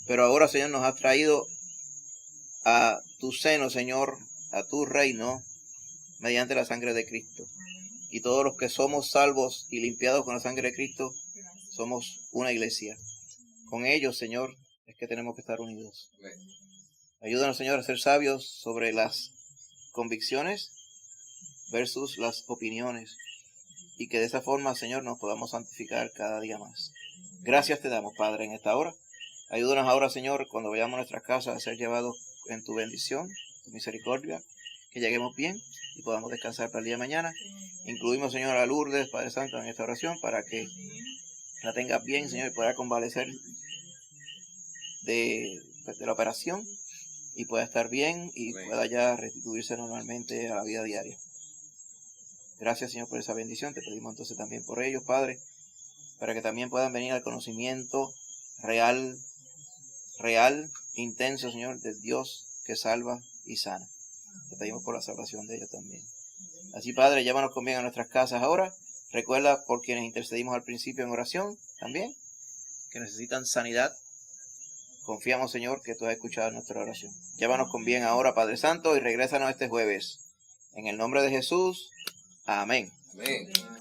Pero ahora, Señor, nos has traído a tu seno, Señor, a tu reino, mediante la sangre de Cristo. Y todos los que somos salvos y limpiados con la sangre de Cristo, somos una iglesia. Con ellos, Señor, es que tenemos que estar unidos. Ayúdanos, Señor, a ser sabios sobre las convicciones versus las opiniones. Y que de esa forma, Señor, nos podamos santificar cada día más. Gracias te damos, Padre, en esta hora. Ayúdanos ahora, Señor, cuando vayamos a nuestras casas a ser llevados en tu bendición, tu misericordia, que lleguemos bien y podamos descansar para el día de mañana. Incluimos, Señor, a Lourdes, Padre Santo, en esta oración para que la tengas bien, Señor, y pueda convalecer de la operación y pueda estar bien y Amén. pueda ya restituirse normalmente a la vida diaria. Gracias, Señor, por esa bendición. Te pedimos entonces también por ellos, Padre, para que también puedan venir al conocimiento real, intenso, Señor, del Dios que salva y sana. Te pedimos por la salvación de ellos también. Así, Padre, llévanos con bien a nuestras casas ahora. Recuerda por quienes intercedimos al principio en oración también, que necesitan sanidad. Confiamos, Señor, que tú has escuchado nuestra oración. Llévanos con bien ahora, Padre Santo, y regrésanos este jueves. En el nombre de Jesús. Amén. Amén.